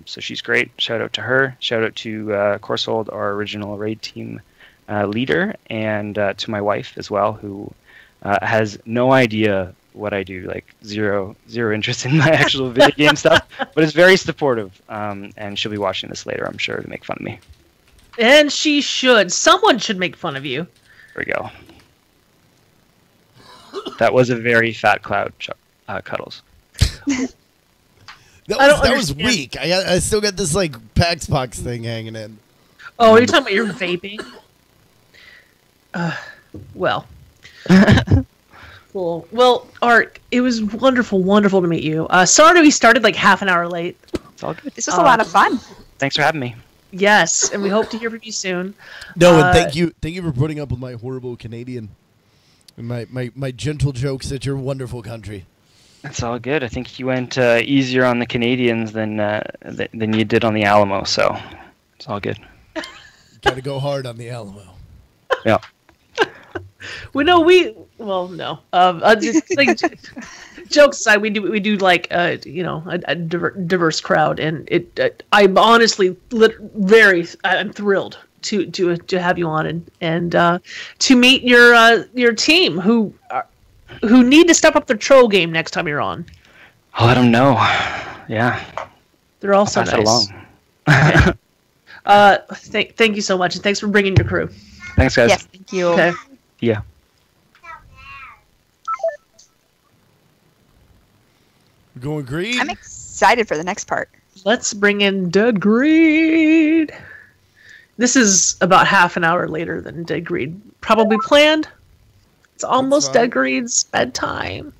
So she's great. Shout out to her. Shout out to Corsold, our original raid team leader, and to my wife as well, who has no idea what I do, zero interest in my actual video game stuff, but is very supportive, and she'll be watching this later, I'm sure, to make fun of me. And she should. Someone should make fun of you. There we go. That was a very fat cloud, Cuddles. That was weak. I still got this PAX box thing hanging in. Oh, you're talking about your vaping? Well. Cool. Well, Art, it was wonderful to meet you. Sorry we started half an hour late. It's all good. This was a lot of fun. Thanks for having me. Yes, and we hope to hear from you soon. No, and thank you for putting up with my horrible Canadian and my gentle jokes at your wonderful country. That's all good. I think you went easier on the Canadians than you did on the Alamo, so it's all good. Got to go hard on the Alamo. Yeah. No. Jokes aside, we do a diverse crowd, and I'm honestly I'm thrilled to have you on and to meet your team who need to step up their troll game next time you're on. I'll let them know. Yeah. They're all so nice. Okay. Thank you so much, and thanks for bringing your crew. Thanks, guys. Yes, thank you. Okay. Yeah. We're going green. I'm excited for the next part. Let's bring in Dead Greed. This is about half an hour later than Dead Greed probably planned. It's almost Dead Greed's bedtime.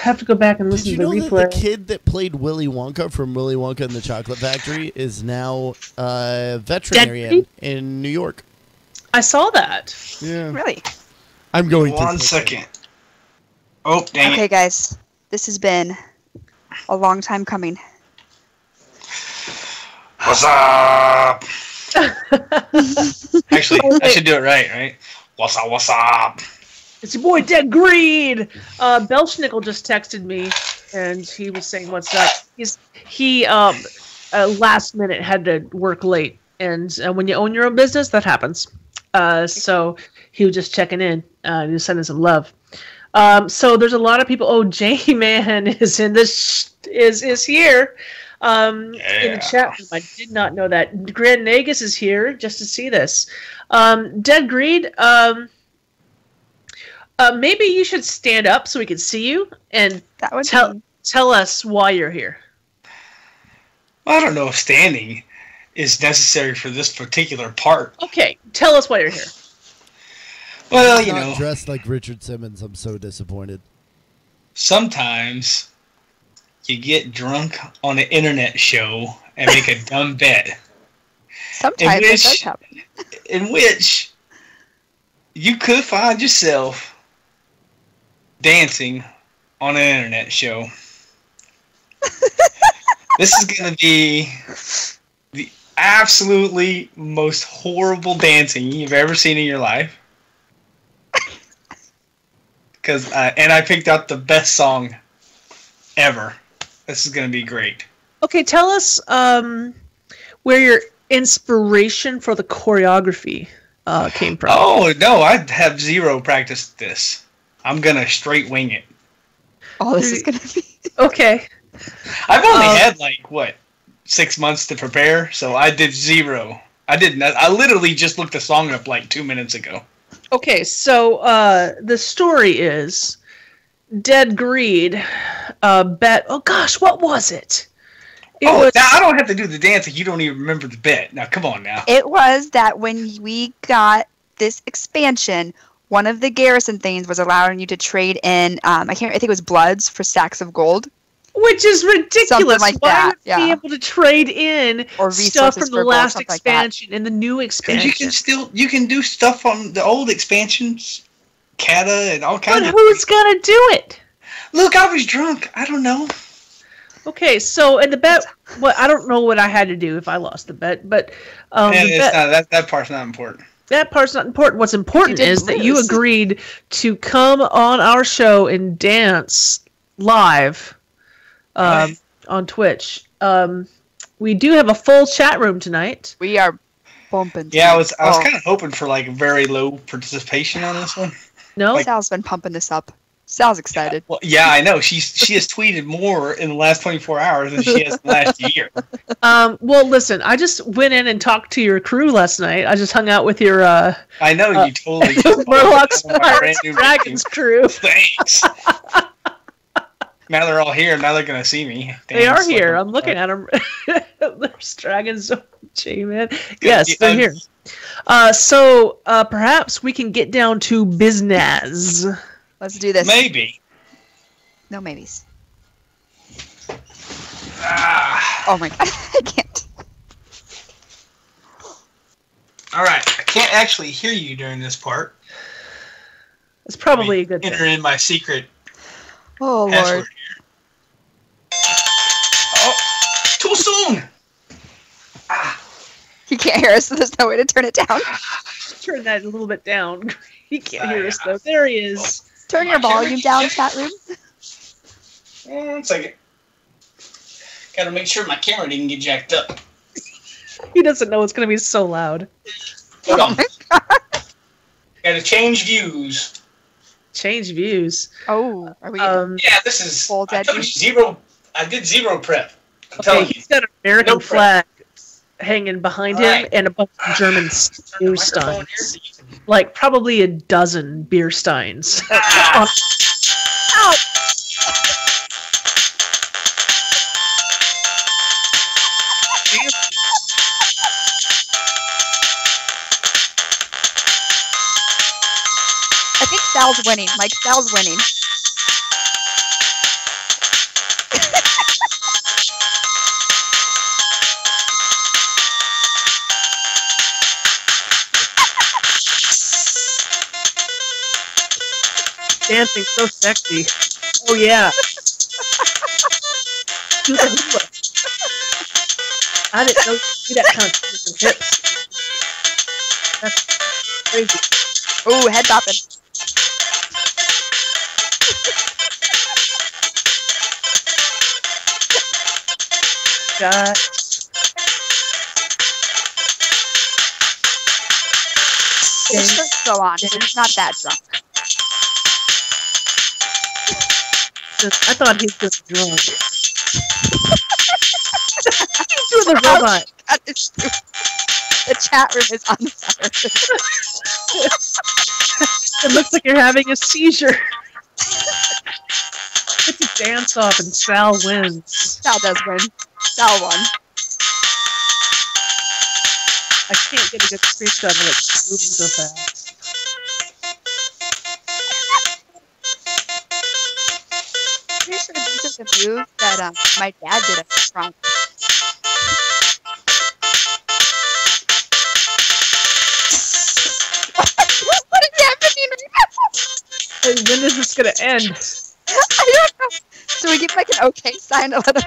Have to go back and listen to the replay. Did you know that the kid that played Willy Wonka from Willy Wonka and the Chocolate Factory is now a veterinarian in New York? I saw that. Yeah. Really? I'm going to. 1 second. Oh, dang it. Okay, guys. This has been a long time coming. What's up? Actually, I should do it right? What's up? It's your boy Dead Greed. Belschnickel just texted me, and he was saying, "What's up?" He last minute had to work late, and when you own your own business, that happens. So he was just checking in. He was sending some love. So there's a lot of people. Oh, J-Man is in this. Is here. In the chat room. I did not know that. Grand Nagus is here just to see this. Dead Greed, maybe you should stand up so we can see you and tell us why you're here. Well, I don't know if standing is necessary for this particular part. Okay, tell us why you're here. Well, He's you not know, dressed like Richard Simmons. I'm so disappointed. sometimes you get drunk on an internet show and make a dumb bet. Sometimes it does happen. In which you could find yourself dancing on an internet show. This is going to be the absolutely most horrible dancing you've ever seen in your life. And I picked out the best song ever. This is going to be great. Okay, tell us where your inspiration for the choreography came from. Oh, no, I have zero practice at this. I'm going to straight wing it. Oh, this is going to be... Okay. I've only had, 6 months to prepare, so I did zero. I literally just looked the song up 2 minutes ago. Okay, so the story is Dead Greed bet... Oh, gosh, what was it? Now I don't have to do the dance if you don't even remember the bet. Now, come on now. It was that when we got this expansion, one of the garrison things was allowing you to trade in, I think it was bloods for stacks of gold. Which is ridiculous. Something like Why that, would be able to trade in or stuff from the for last gold, expansion and the new expansion? You can do stuff on the old expansions, Kata and all kinds But of... who's gonna do it? Look, I was drunk. I don't know. Okay, so in the bet, I don't know what I had to do if I lost the bet, but that part's not important. That part's not important. What's important is that you lose. agreed to come on our show and dance live on Twitch. We do have a full chat room tonight. We are bumping. Yeah, I was kind of hoping for very low participation on this one. No, Sal's been pumping this up. Sal's excited. Well, yeah, I know. She has tweeted more in the last 24 hours than she has in the last year. Well, listen, I just went in and talked to your crew last night. I just hung out with your I know you totally Murlocs Pirates Dragons crew. Thanks. Now they're all here. Now they're gonna see me. They are here. I'm looking at them. There's dragons. J-Man. Yes, they're here. So perhaps we can get down to business. Let's do this. Maybe. No maybes. Oh my god, I can't. All right, I can't actually hear you during this part. It's probably a good thing. Enter in my secret Oh password lord. here. Oh, too soon. You can't hear us, so there's no way to turn it down. Turn that a little bit down. He can't hear us though. There he is. Turn your volume down, chat room. 1 second. Gotta make sure my camera didn't get jacked up. He doesn't know it's going to be so loud. Hold on. Gotta change views. Change views. Oh, are we? Yeah, this is. Full I dead took views? zero. I did zero prep. I'm Okay, telling you. he's got an American No flag hanging behind him Alright. and a bunch of German Turn the beer microphone here steins. so you can- Like probably a dozen beer steins. Ah! Ow! I think Sal's winning. Mike, Sal's winning. Dancing so sexy. Oh yeah. Hula hula. I didn't know you could do that kind of thing with your hips. That's crazy. Ooh, head bopping. God. His shirt's still on, so he's not that drunk. I thought he was just drunk. the robot. The chat room is on fire. It looks like you're having a seizure. It's a dance-off and Sal wins. Sal does win. Sal won. I can't get a good screenshot of it. It's moving so fast. Pretty sure this is a move that my dad did at the front. What is happening right now? And when is this gonna end? I don't know. So we give like an okay sign to let him.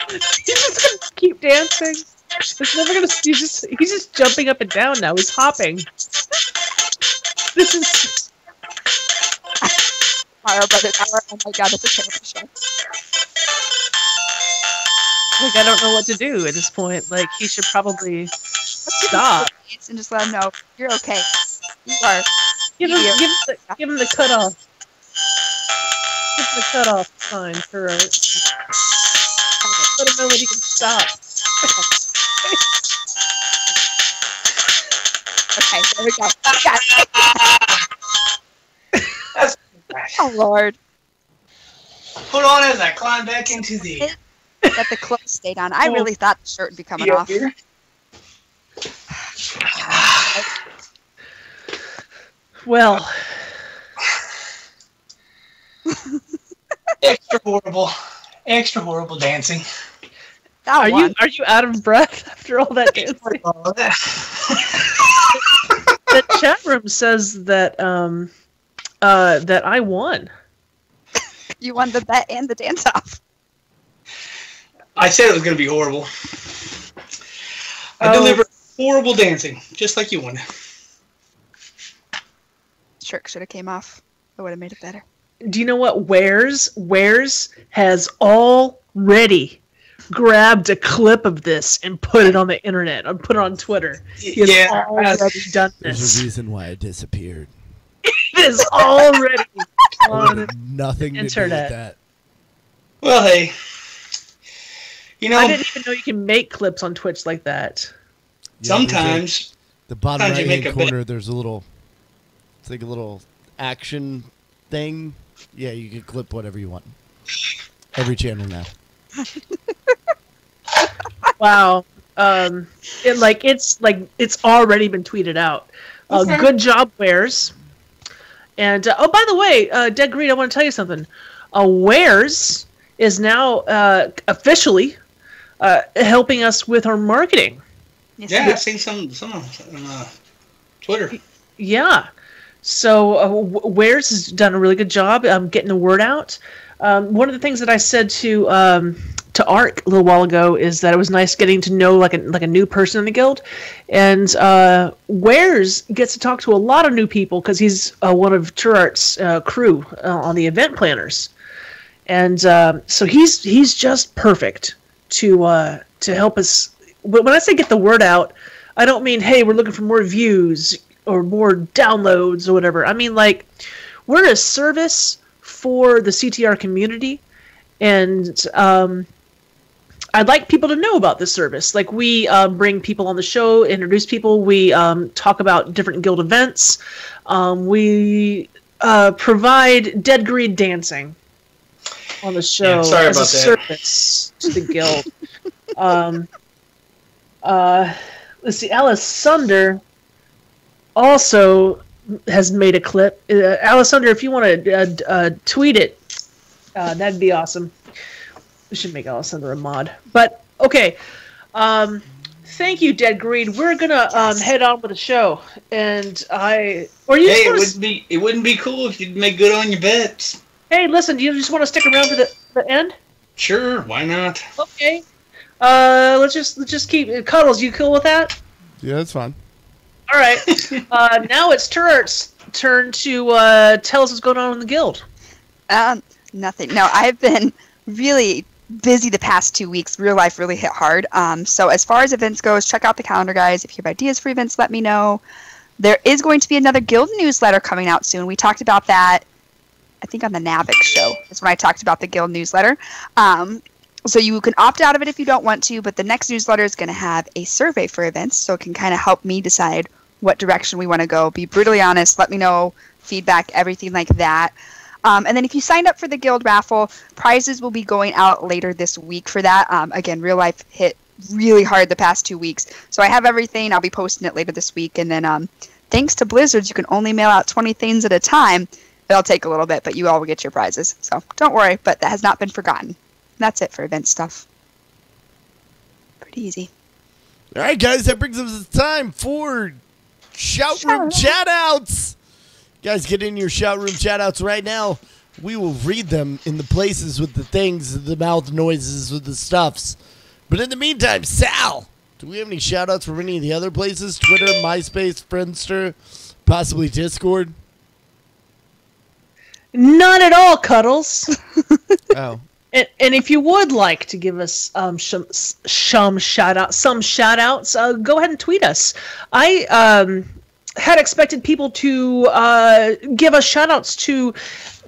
He's just gonna keep dancing. It's never gonna. He's just jumping up and down now. He's hopping. This is Mario Brothers Hour. Oh my god, it's a terrible show. like I don't know what to do at this point. Like he should probably stop. And just let him know you're okay. You are. Give him the cutoff. Give him the cutoff sign for it. Let him know that he can stop. Okay, there we go. Oh Lord. Put on as I climb back into the. That the clothes stayed on. I really thought the shirt would be coming off. Here. Well, Extra horrible dancing. That one. are you out of breath after all that dancing? The chat room says that that I won. You won the bet and the dance off. I said it was going to be horrible. I delivered horrible dancing, just like you won. Shirt should have came off. It would have made it better. Do you know what Wares has already grabbed a clip of this and put it on the internet or put it on Twitter? He has already done There's this. a reason why I disappeared. It is already on the Nothing to do with internet. that. Well, hey. You know, I didn't even know you can make clips on Twitch like that. Yeah, sometimes the bottom sometimes you right make hand a bet. corner, there's a little, it's like a little action thing. Yeah, you can clip whatever you want. Every channel now. Wow. It's already been tweeted out. Good job, Wares. And oh, by the way, Dead Green, I want to tell you something. Wares is now officially helping us with our marketing. Yes, Yeah, I've seen some on Twitter. Yeah. So Wares has done a really good job getting the word out. One of the things that I said to Ark a little while ago is that it was nice getting to know like a new person in the guild, and Wares gets to talk to a lot of new people because he's one of Turart's crew on the event planners, and so he's just perfect to help us. When I say get the word out, I don't mean hey we're looking for more views or more downloads or whatever. I mean like we're a service for the CTR community, and I'd like people to know about this service. Like we bring people on the show, introduce people. We talk about different guild events. We provide Dead Greed dancing on the show Yeah, sorry as a about that. service to the guild. Let's see, Alice Sunder also has made a clip. Alice Sunder, if you want to tweet it, that'd be awesome. We should make Alice Sunder a mod. But okay, thank you, Dead Greed. We're gonna head on with the show, and Hey, it wouldn't be cool if you'd make good on your bets. Hey, listen, do you just want to stick around for the end? Sure, why not? Okay. Let's just keep Cuddles. You cool with that? Yeah, that's fine. All right. Now it's Turart's turn to tell us what's going on in the guild. Nothing. No, I've been really busy the past 2 weeks. Real life really hit hard. So as far as events goes, check out the calendar, guys. If you have ideas for events, let me know. There is going to be another guild newsletter coming out soon. We talked about that I think on the Navix show is when I talked about the Guild newsletter. So you can opt out of it if you don't want to, but the next newsletter is going to have a survey for events, so it can kind of help me decide what direction we want to go. Be brutally honest, let me know feedback, everything like that. And then if you signed up for the Guild raffle, prizes will be going out later this week for that. Again, real life hit really hard the past 2 weeks, so I have everything. I'll be posting it later this week, and then thanks to Blizzards, you can only mail out 20 things at a time. It'll take a little bit, but you all will get your prizes, so don't worry, but that has not been forgotten. That's it for event stuff. Pretty easy. All right, guys, that brings us time for Shout Room Chat-Outs. Guys, get in your Shout Room Chat-Outs right now. We will read them in the places with the things, the mouth noises, with the stuffs. But in the meantime, Sal, do we have any shout-outs from any of the other places? Twitter, MySpace, Friendster, possibly Discord? None at all, Cuddles. Oh. And if you would like to give us some shout-outs, go ahead and tweet us. I had expected people to give us shout-outs to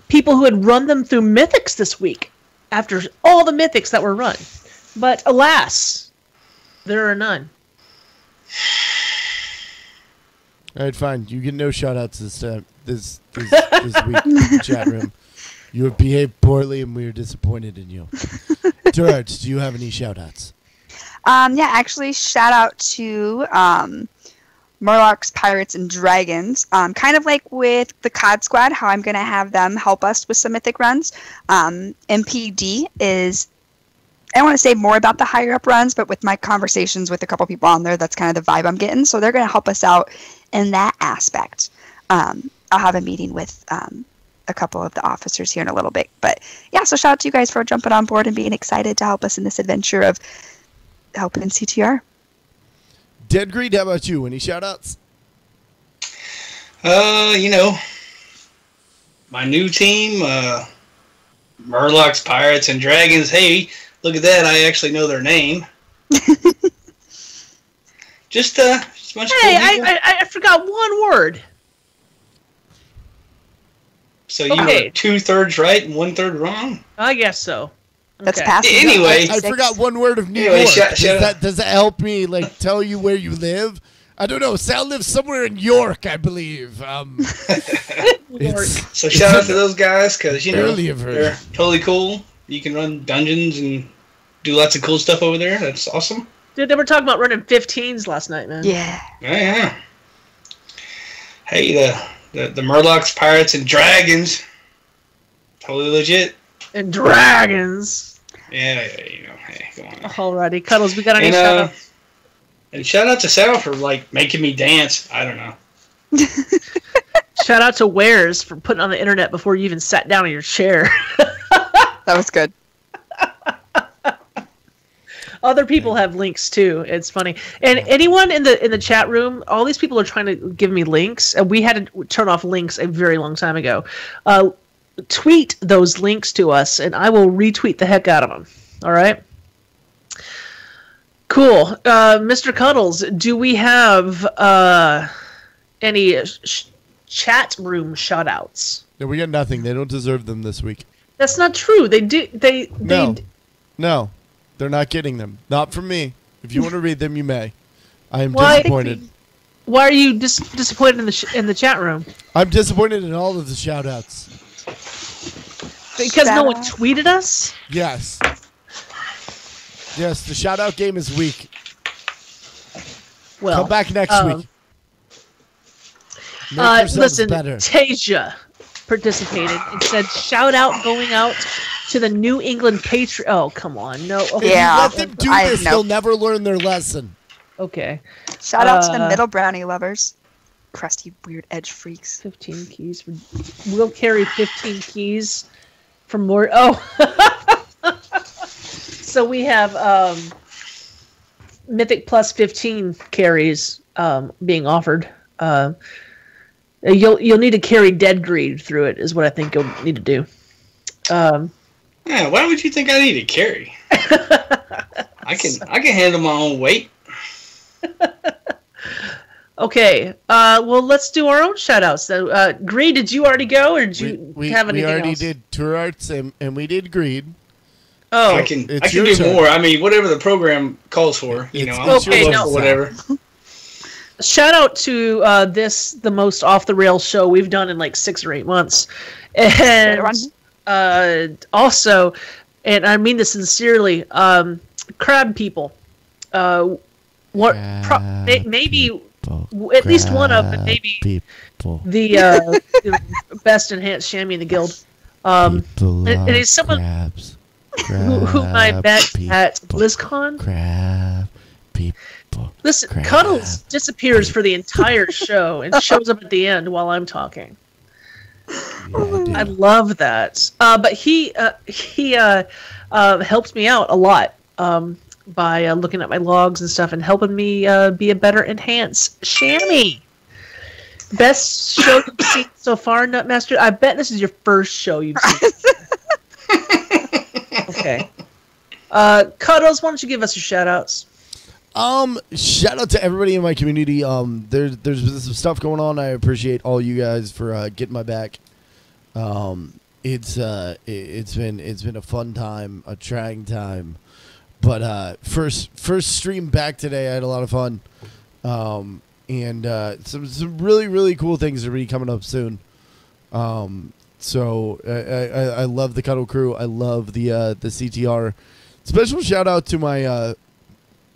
people who had run them through Mythics this week, after all the Mythics that were run. But alas, there are none. All right, fine. You get no shout-outs this week in the chat room. You have behaved poorly, and we are disappointed in you. George, do you have any shout-outs? Yeah, actually, shout out to Murlocs, Pirates, and Dragons. Kind of like with the COD Squad, how I'm going to have them help us with some Mythic runs. MPD is, I don't want to say more about the higher-up runs, but with my conversations with a couple people on there, that's kind of the vibe I'm getting. So they're going to help us out in that aspect. I'll have a meeting with a couple of the officers here in a little bit. But yeah, so shout out to you guys for jumping on board and being excited to help us in this adventure of helping in CTR. Dead Greed, how about you? Any shout-outs? My new team, Murlocs, Pirates, and Dragons. Hey, look at that. I actually know their name. Just a bunch of cool people. I forgot one word. So you were 2/3 right and 1/3 wrong? I guess so. That's Okay. passing. Anyway. I forgot one word of New Anyway, York. shut Does that help me, tell you where you live? I don't know. Sal lives somewhere in York, I believe. So shout out to those guys, because, they're totally cool. You can run dungeons and do lots of cool stuff over there. That's awesome. Dude, they were talking about running 15s last night, man. Yeah. Yeah. Hey, the Murlocs, Pirates, and Dragons. Totally legit. And Dragons. Yeah, hey, go on. Alrighty, Cuddles, we got any shout-outs? And shout out to Sal for, making me dance. I don't know. Shout out to Wares for putting on the internet before you even sat down in your chair. That was good. Other people have links too. It's funny. And anyone in the chat room, all these people are trying to give me links, and we had to turn off links a very long time ago. Tweet those links to us, and I will retweet the heck out of them. All right? Cool. Mr. Cuddles, do we have any chat room shout-outs? No, we got nothing. They don't deserve them this week. That's not true. They do. No, they're not getting them. Not from me. If you want to read them, you may. I am disappointed. Why are you disappointed in the chat room? I'm disappointed in all of the shout-outs. Because no one tweeted us? Yes. Yes, the shout-out game is weak. Well, come back next week. Make yourselves listen, better. Tasia participated and said, shout out going out to the New England Patriots. Oh, come on. No. Okay. Yeah. Let them do this. They'll never learn their lesson. Okay. Shout out to the middle brownie lovers. Crusty, weird edge freaks. 15 keys. We'll carry 15 keys from more. Oh. So we have Mythic plus 15 carries being offered. You'll need to carry Dead Greed through it, is what I think you'll need to do. Yeah, why would you think I need to carry? I can handle my own weight. Okay. Well, let's do our own shout-outs. So, Greed, did you already go, or did you have anything else? We already did Tour Arts, and we did Greed. Oh, I can do more. I mean, whatever the program calls for, no. whatever. Shout out to the most off the rails show we've done in like 6 or 8 months, and also, and I mean this sincerely, crab people. Maybe at least one of them, maybe people. the best enhanced chamois in the guild. And it's someone who I met at BlizzCon. Crab people. Listen, Cuddles disappears for the entire show and shows up at the end while I'm talking. I love that. But he helped me out a lot by looking at my logs and stuff and helping me be a better enhanced chamois. Best show you've seen so far, Nutmaster? I bet this is your first show you've seen. Okay. Cuddles, why don't you give us your shout-outs? Shout out to everybody in my community. There's been some stuff going on. I appreciate all you guys for getting my back. It's been a fun time, a trying time, but first stream back today. I had a lot of fun, and some really cool things are really coming up soon. So I love the Cuddle Crew. I love the CTR. Special shout out to my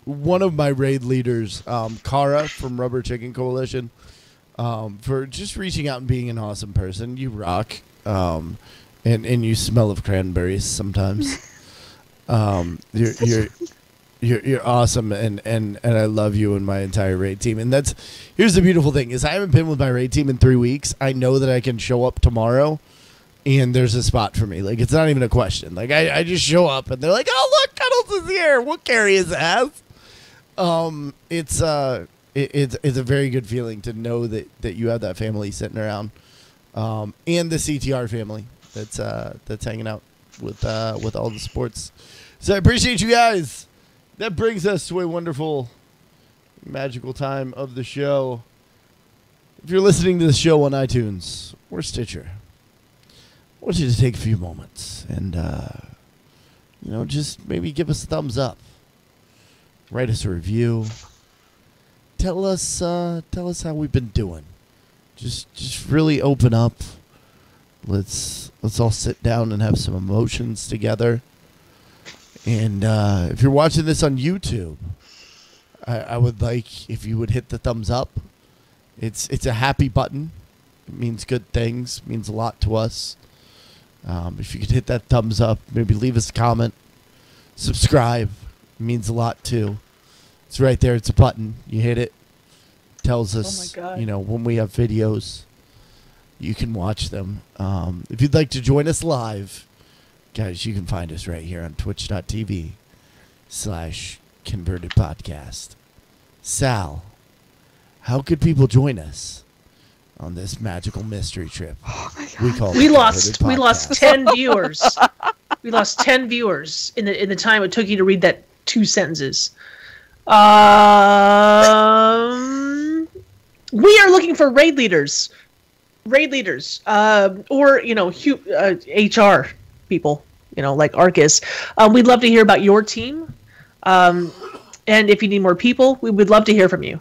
one of my raid leaders, Kara from Rubber Chicken Coalition, for just reaching out and being an awesome person. You rock, and you smell of cranberries sometimes. You're awesome, and I love you and my entire raid team. And here's the beautiful thing is I haven't been with my raid team in 3 weeks. I know that I can show up tomorrow, and there's a spot for me. Like, it's not even a question. Like, I just show up, and they're like, "Oh, look, Cuddles is here. We'll carry his ass." It's a very good feeling to know that you have that family sitting around, and the CTR family that's hanging out with all the sports. So I appreciate you guys. That brings us to a wonderful, magical time of the show. If you're listening to the show on iTunes or Stitcher, I want you to take a few moments and just maybe give us a thumbs up. Write us a review. Tell us how we've been doing. Just really open up. Let's all sit down and have some emotions together. And if you're watching this on YouTube, I would like if you would hit the thumbs up. It's a happy button. It means good things. It means a lot to us. If you could hit that thumbs up, maybe leave us a comment. Subscribe. It means a lot too. It's right there. It's a button. You hit it. Tells us, when we have videos, you can watch them. If you'd like to join us live, guys, you can find us right here on twitch.tv/convertedpodcast. Sal, how could people join us on this magical mystery trip? We lost 10 viewers. We lost 10 viewers in the time it took you to read that 2 sentences. We are looking for raid leaders, or HR people, like Arcus. We'd love to hear about your team, and if you need more people, we would love to hear from you.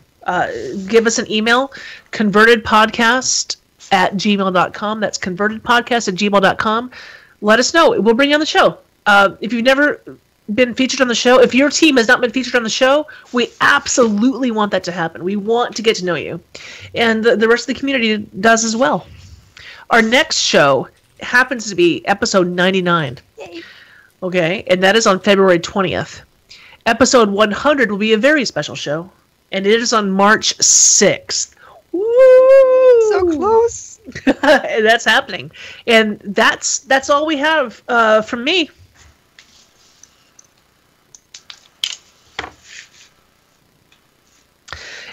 Give us an email, convertedpodcast@gmail.com. That's convertedpodcast@gmail.com. Let us know. We'll bring you on the show. If you've never been featured on the show, if your team has not been featured on the show, we absolutely want that to happen. We want to get to know you. And the rest of the community does as well. Our next show happens to be episode 99. Yay. Okay, and that is on February 20th. Episode 100 will be a very special show, and it is on March 6th. Woo! So close. That's happening. And that's all we have from me.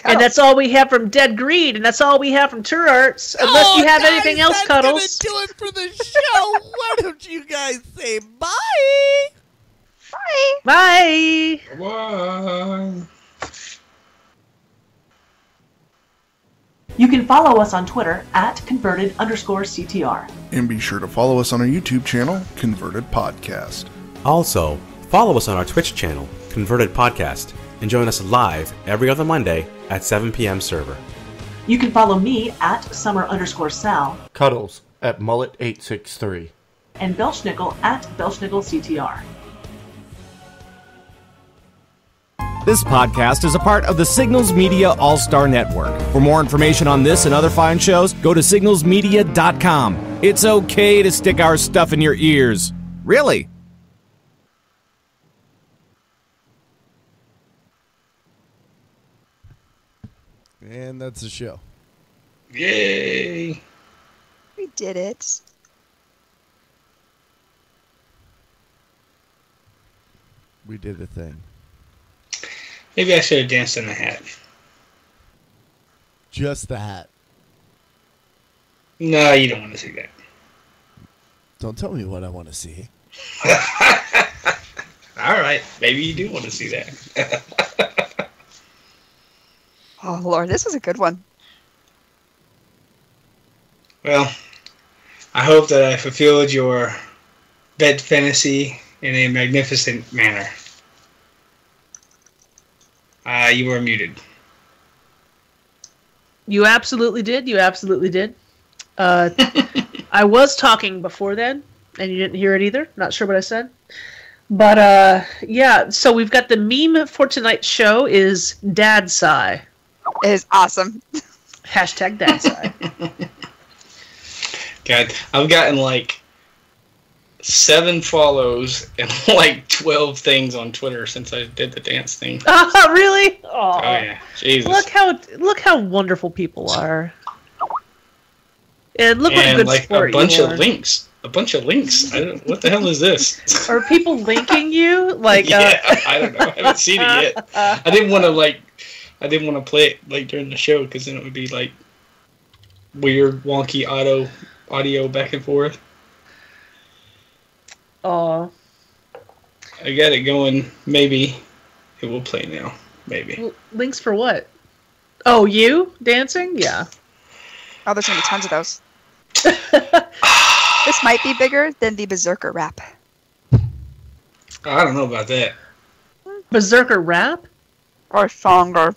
And that's all we have from Dead Greed, and that's all we have from Tour Arts. Unless you have anything else, that's Cuddles. Gonna do it for the show. Why don't you guys say bye? Bye. Bye. You can follow us on Twitter at converted_CTR. And be sure to follow us on our YouTube channel, Converted Podcast. Also, follow us on our Twitch channel, Converted Podcast, and join us live every other Monday at 7 p.m. server. You can follow me at Summer_Sal. Cuddles at Mullet863. And Belschnickel at BelschnickelCTR. This podcast is a part of the Signals Media All-Star Network. For more information on this and other fine shows, go to signalsmedia.com. It's okay to stick our stuff in your ears. Really? And that's the show. Yay! We did it. We did the thing. Maybe I should have danced in the hat. Just the hat. No, you don't want to see that. Don't tell me what I want to see. All right, maybe you do want to see that. Oh, Lord, this was a good one. Well, I hope that I fulfilled your bed fantasy in a magnificent manner. You were muted. You absolutely did. You absolutely did. I was talking before then, and you didn't hear it either. Not sure what I said. But, yeah, so we've got the meme for tonight's show is Dad Sigh. It is awesome. Hashtag Dad Sigh. God, I've gotten like 7 follows and like 12 things on Twitter since I did the dance thing. Oh, really? Oh yeah, Jesus! Look how wonderful people are, and look what a good like sport a bunch you of are. links. A bunch of links. What the hell is this? Are people linking you? Like, yeah, I don't know. I haven't seen it yet. I didn't want to play it like during the show because then it would be like weird, wonky audio back and forth. oh, I got it going. Maybe it will play now. Maybe. links for what? Oh, you dancing? Yeah. Oh, there's going to be tons of those. This might be bigger than the Berserker rap. I don't know about that. Berserker rap? Or song, or...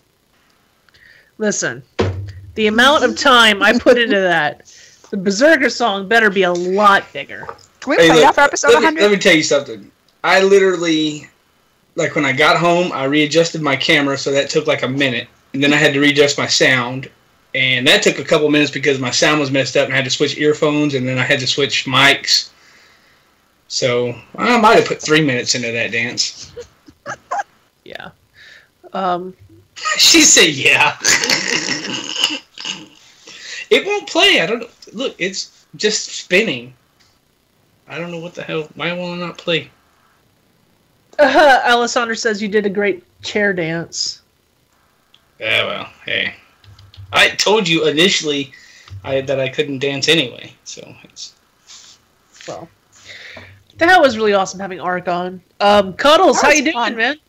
Listen, the amount of time I put into that, the Berserker song better be a lot bigger. Can we play that for episode 100? Let me tell you something. I literally, like when I got home, I readjusted my camera, so that took like a minute. And then I had to readjust my sound. And that took a couple minutes because my sound was messed up and I had to switch earphones and then I had to switch mics. So I might have put 3 minutes into that dance. Yeah. She said, yeah. It won't play. I don't know. Look, it's just spinning. I don't know what the hell. Why will it not play? Alessandra says you did a great chair dance. Yeah, well, hey. I told you initially that I couldn't dance anyway, so it's... Well, that was really awesome having Ark on. Cuddles, how you doing, fun. man?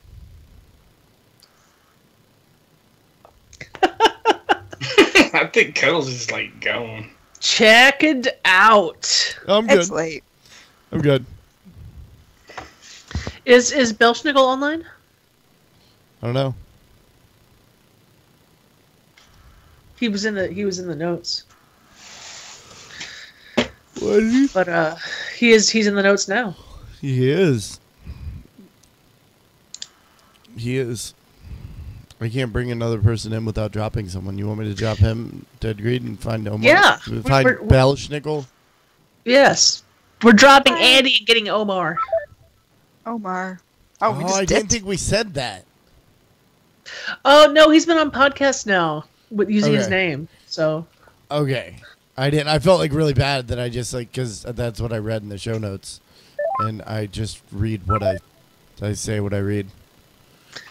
I think Cuddles is, like, going. Check it out. I'm good. It's late. I'm good. Is Belschnickel online? I don't know. He was in the notes. What is he? But he's in the notes now. He is. He is. I can't bring another person in without dropping someone. You want me to drop him, Dead Greed, and find Omar? Yeah. Find Belschnickel? Yes. We're dropping Andy and getting Omar. Omar. Oh, we Oh, just I dipped. didn't think we said that. Oh, no, he's been on podcasts now with using his Okay. name. So, Okay. I didn't. I felt like really bad that I just because that's what I read in the show notes, and I just read what I say what I read.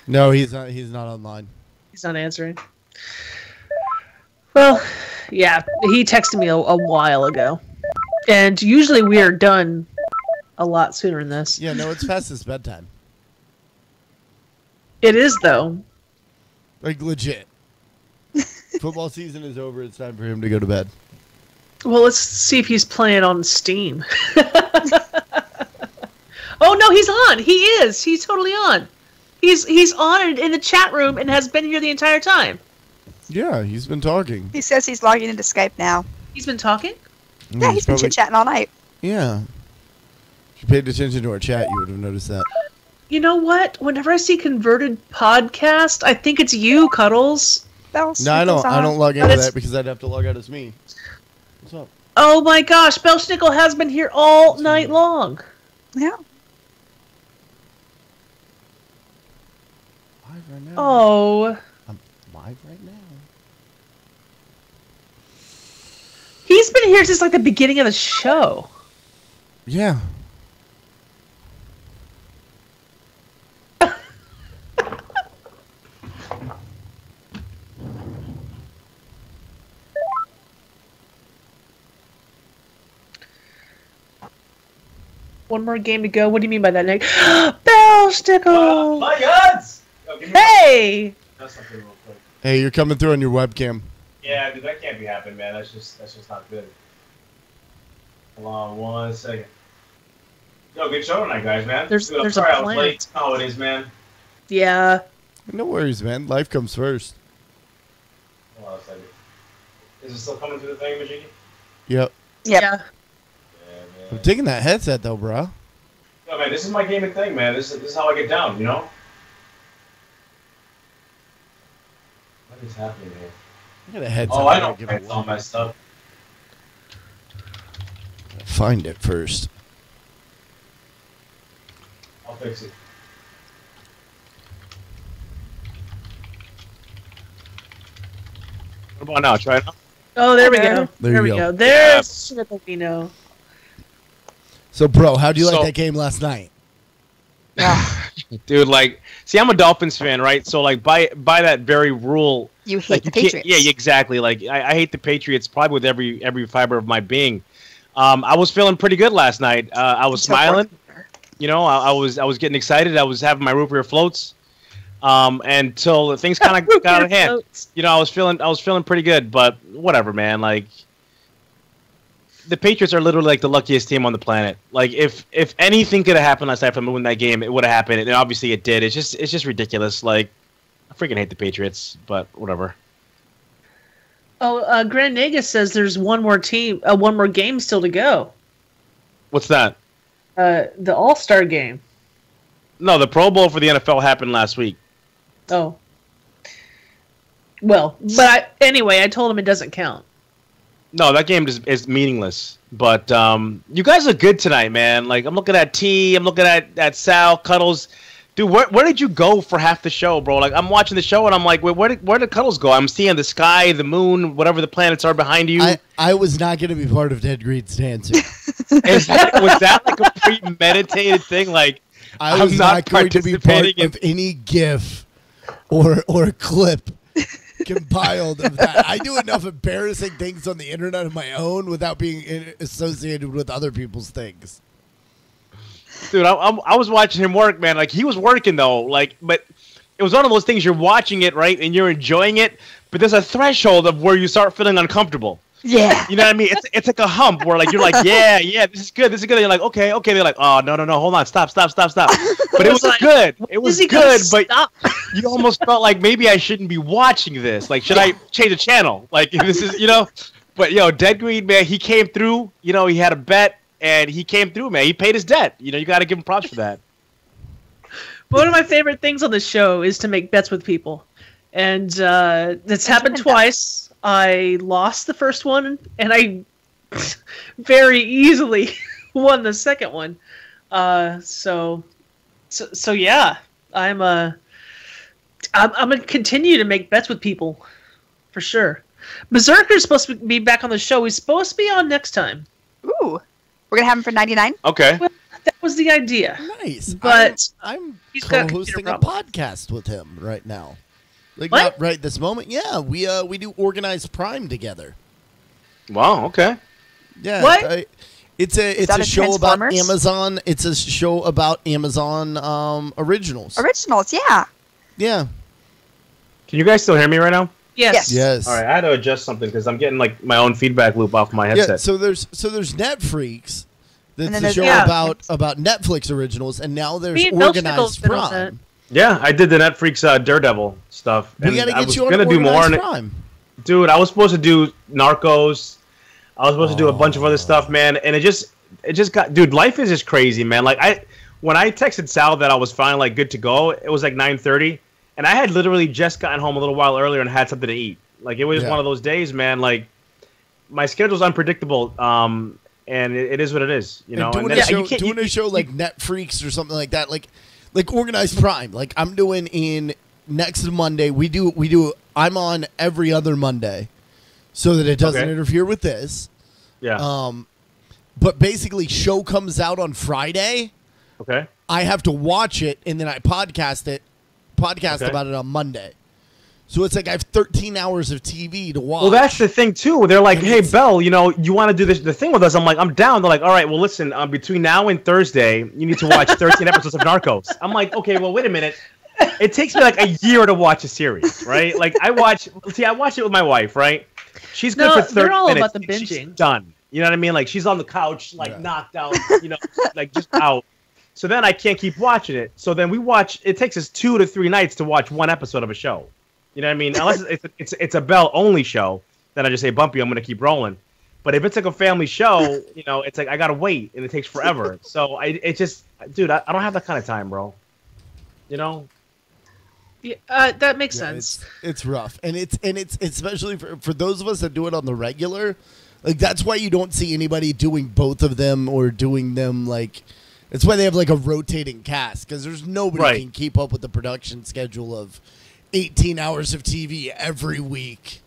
No, he's not. He's not online. he's not answering. Well, yeah, he texted me a while ago. And usually we are done a lot sooner than this. Yeah, no, it's past his bedtime. It is, though. Like legit. Football season is over. It's time for him to go to bed. Well, let's see if he's playing on Steam. Oh no, he's on. He is. He's totally on. He's on in the chat room and has been here the entire time. Yeah, he's been talking. He says he's logging into Skype now. He's been talking? Yeah, he's been chit-chatting all night. Yeah. If you paid attention to our chat, you would have noticed that. You know what? Whenever I see Converted Podcast, I think it's you, Cuddles. No, I don't log into that because I'd have to log out as me. What's up? Oh my gosh, Belschnickel has been here all night long. Yeah. Live right now. Oh. I'm live right now. He's been here since like the beginning of the show. Yeah. One more game to go. What do you mean by that, Nick? Belschnickel! My gods! Hey! Hey, you're coming through on your webcam. Yeah, dude, that can't be happening, man. That's just not good. Hold on 1 second. Yo, good show tonight, guys, man. There's dude, I'm a sorry I was plan. late. Oh, it is, man. Yeah. No worries, man. Life comes first. Hold on a second. Is it still coming through the thing, Majiki? Yep. Yep. Yeah. Yeah, I'm man. digging that headset, though, bro. Yo, man, this is my gaming thing, man. This is how I get down, you know? What is happening here? Look at a headset. Oh, I know. Give it It's all messed up. Find it first. I'll fix it. What about now? Try it now? Oh, there we go. There we you go. go. There's Schnippelino. So, bro, how do you like So- that game last night? Dude, like, see, I'm a Dolphins fan, right? So, like, by that very rule, You hate like, the you can't- Patriots. yeah, exactly. Like, I hate the Patriots probably with every fiber of my being. I was feeling pretty good last night. I was smiling. You know, I was getting excited. I was having my root beer floats. Until things kind of got out of hand. You know, I was feeling pretty good, but whatever, man. Like, the Patriots are literally like the luckiest team on the planet. Like, if anything could have happened last night from winning that game, it would have happened, and obviously it did. It's just ridiculous. Like, I freaking hate the Patriots, but whatever. Oh, Grand Nagus says there's one more game still to go. What's that? The All-Star game. No, the Pro Bowl for the NFL happened last week. Oh. Well, but anyway, I told him it doesn't count. No, that game is meaningless. But you guys are good tonight, man. Like, I'm looking at T, I'm looking at Sal, Cuddles. Dude, where did you go for half the show, bro? Like, I'm watching the show and I'm like, where did Cuddles go? I'm seeing the sky, the moon, whatever the planets are behind you. I was not going to be part of Ted Green's dancing. Was that like a premeditated thing? Like, I was I'm not going to be part participating of any GIF or clip compiled of that. I do enough embarrassing things on the internet of my own without being associated with other people's things. Dude, I was watching him work, man. Like, he was working though. Like, but it was one of those things. You're watching it, right, and you're enjoying it, but there's a threshold of where you start feeling uncomfortable. Yeah. You know what I mean? It's like a hump where like you're like, yeah, this is good. And you're like, okay. They're like, oh, no, hold on, stop. But it was like, good. It was good, but stop? you almost felt like maybe I shouldn't be watching this. Like, should I change the channel? Like, this is, you know. But Dead Green, man, he came through. You know, he had a bet and he came through, man. He paid his debt. You know, you got to give him props for that. One of my favorite things on the show is to make bets with people. And that's happened twice. I lost the first one, and I very easily won the second one. So yeah, I'm gonna continue to make bets with people, for sure. Berserker's supposed to be back on the show. He's supposed to be on next time. Ooh. We're going to have him for 99? Okay. Well, that was the idea. Nice. But I'm he's got co-hosting computer a problems. podcast with him right now. Like, What? not right this moment. Yeah, we do Organized Prime together. Wow. Okay. Yeah. What? It's a that a show about Transformers? Amazon. It's a show about Amazon originals. Originals, yeah. Yeah. Can you guys still hear me right now? Yes. Yes. All right, I had to adjust something because I'm getting like my own feedback loop off my headset. Yeah. So there's Netfreaks. That's then the show there's- about Netflix originals, and now there's Me and Belchnickel's Organized been on that. Prime. Yeah, I did the Netflix Daredevil stuff. We and got to I get was you on gonna do more Organized on it. Prime. Dude, I was supposed to do Narcos. I was supposed to do a bunch of other stuff, man, and it just got. Dude, life is just crazy, man. Like when I texted Sal that I was finally like good to go, it was like 9:30, and I had literally just gotten home a little while earlier and had something to eat. Like it was one of those days, man. Like my schedule's unpredictable, and it is what it is, you know. Doing, And a show like Netfreaks or something like that, like Organized Prime. Like I'm doing in next Monday. We do. I'm on every other Monday, so that it doesn't interfere with this. Yeah. But basically, show comes out on Friday. Okay. I have to watch it, and then I podcast about it on Monday. So it's like I have 13 hours of TV to watch. Well, that's the thing too. They're like, "Hey, Bell, you know, you want to do the thing with us?" I'm like, "I'm down." They're like, "All right, well, listen, between now and Thursday, you need to watch 13 episodes of Narcos." I'm like, "Okay, well, wait a minute. It takes me like a year to watch a series, right? Like I watch it with my wife, right? She's good for 30 they're all minutes. about the and she's binging. done. You know what I mean? Like she's on the couch, like knocked out, you know, like just out. So then I can't keep watching it. So then we watch. It takes us 2 to 3 nights to watch one episode of a show. You know what I mean? Unless it's a Bell only show, then I just say, Bumpy, I'm gonna keep rolling. But if it's like a family show, you know, it's like I gotta wait and it takes forever. So I don't have that kind of time, bro. You know? Yeah, that makes sense. It's rough, and it's especially for those of us that do it on the regular. Like that's why you don't see anybody doing both of them or doing them like. That's why they have like a rotating cast because there's nobody can keep up with the production schedule of 18 hours of TV every week.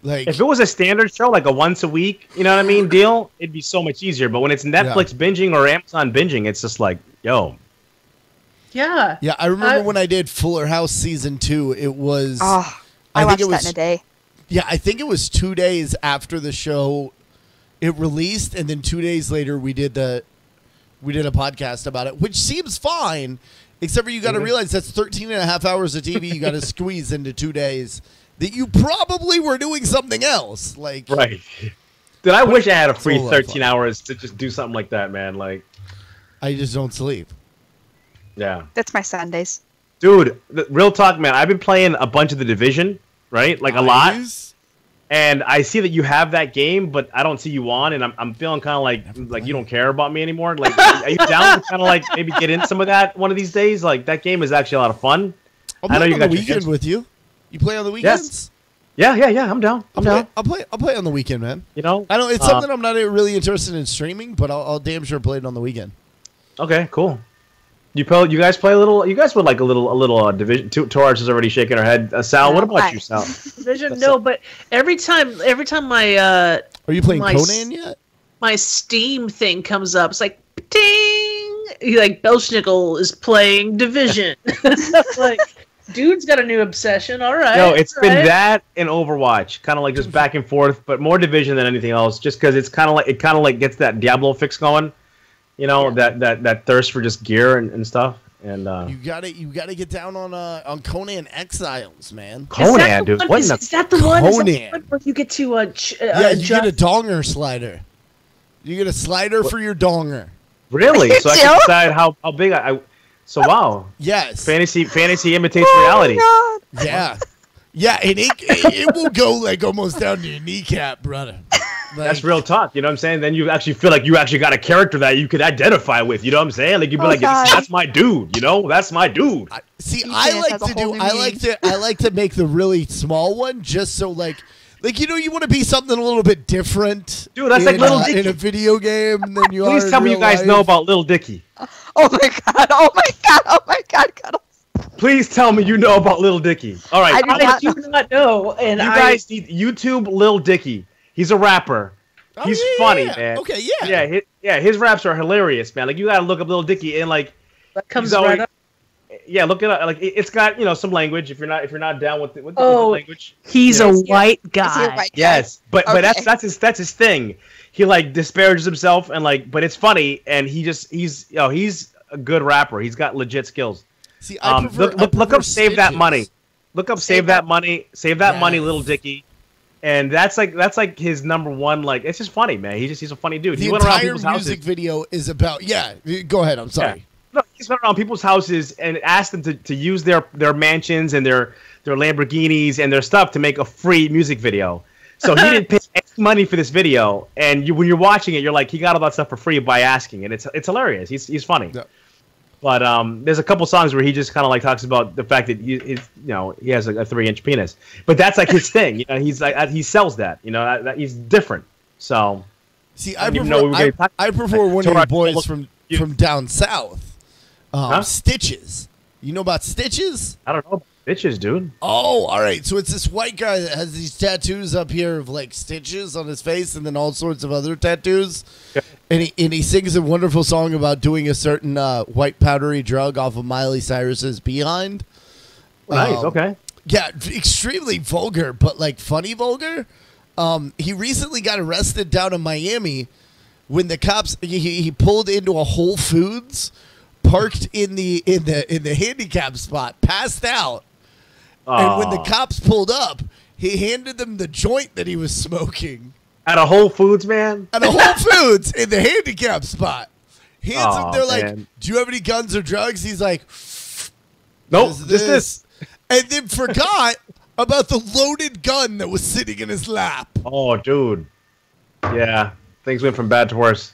Like if it was a standard show, like a once a week, you know what I mean, deal, it'd be so much easier. But when it's Netflix binging or Amazon binging, it's just like, yo. Yeah. Yeah, I remember when I did Fuller House season 2. It was. I watched that in a day. Yeah, I think it was 2 days after the show it released, and then 2 days later we did a podcast about it, which seems fine, except for you got to realize that's 13 and a half hours of TV you got to squeeze into 2 days that you probably were doing something else. Like right. Dude, I wish I had a free 13 hours to just do something like that, man. Like I just don't sleep. Yeah. That's my Sundays. Dude, real talk, man. I've been playing a bunch of The Division, right? Like a lot. And I see that you have that game, but I don't see you on, and I'm feeling kind of like you don't care about me anymore. Like, are you down to kind of like maybe get in some of that one of these days? Like that game is actually a lot of fun. I know you got the weekend with you. You play on the weekends? Yes. Yeah. I'm down. I'm down. I'll play on the weekend, man. You know, I don't. It's something I'm not really interested in streaming, but I'll damn sure play it on the weekend. Okay, cool. You guys play a little. You guys would like a little Division. Torres is already shaking her head. Sal, what about you, Sal? Division, no, but every time my are you playing Conan yet? My Steam thing comes up. It's like ding, like Belchnickel is playing Division. Like, dude's got a new obsession. All right. No, it's been that and Overwatch, kind of like just back and forth, but more Division than anything else. Just because it's kind of like gets that Diablo fix going. You know, that thirst for just gear and stuff, and you gotta get down on Conan Exiles, man. Conan, dude, is that the one? Conan. Is that the one where you get to you get a donger slider. You get a slider for your donger. Really? So I can decide how big I. So wow. Yes. Fantasy imitates reality. God. Yeah. Yeah, and it will go like almost down to your kneecap, brother. Like, that's real talk, you know what I'm saying? Then you actually feel like you actually got a character that you could identify with, you know what I'm saying? Like you'd be that's my dude, you know? That's my dude. I like to make the really small one just so like you know you want to be something a little bit different. Dude, that's like Little Dicky in a video game than you are. Please tell me you guys know about Little Dicky. Oh my god! Oh my god! Oh my god! Cuddles. Please tell me you know about Little Dicky. All right, I do not know. And you guys need YouTube Little Dicky. He's a rapper. He's funny, man. Okay, yeah. His raps are hilarious, man. Like you gotta look up Little Dicky and like that comes right up. Yeah, look it up. Like it's got some language. If you're not down with the language, he's a white guy. Yes, but that's his thing. He like disparages himself and like, but it's funny and he's a good rapper. He's got legit skills. See, look up Save That Money. Look up Save That Money. Save That Money, Little Dicky. And that's like his number one. Like, it's just funny, man. He's a funny dude. The he went around entire people's music houses. video is about. Yeah, go ahead. I'm sorry. Yeah. No, he's went around people's houses and asked them to use their mansions and their Lamborghinis and their stuff to make a free music video. So he didn't pay any money for this video, and when you're watching it, you're like, he got all that stuff for free by asking, and it's hilarious. He's funny. Yeah. But there's a couple songs where he just kind of like talks about the fact that he has a 3-inch penis. But that's like his thing. He's like he sells that. That he's different. So see, I prefer one of your boys from down south, Stitches. You know about Stitches? I don't know. Stitches, dude. Oh, all right. So it's this white guy that has these tattoos up here of like stitches on his face, and then all sorts of other tattoos. Yeah. And he sings a wonderful song about doing a certain white powdery drug off of Miley Cyrus's behind. Nice. Okay. Yeah, extremely vulgar, but like funny vulgar. He recently got arrested down in Miami when the cops he pulled into a Whole Foods, parked in the handicap spot, passed out. And when the cops pulled up, he handed them the joint that he was smoking. At a Whole Foods, man? At a Whole Foods in the handicap spot. Hands them, they're like, do you have any guns or drugs? He's like, nope, just this. And then forgot about the loaded gun that was sitting in his lap. Oh, dude. Yeah, things went from bad to worse.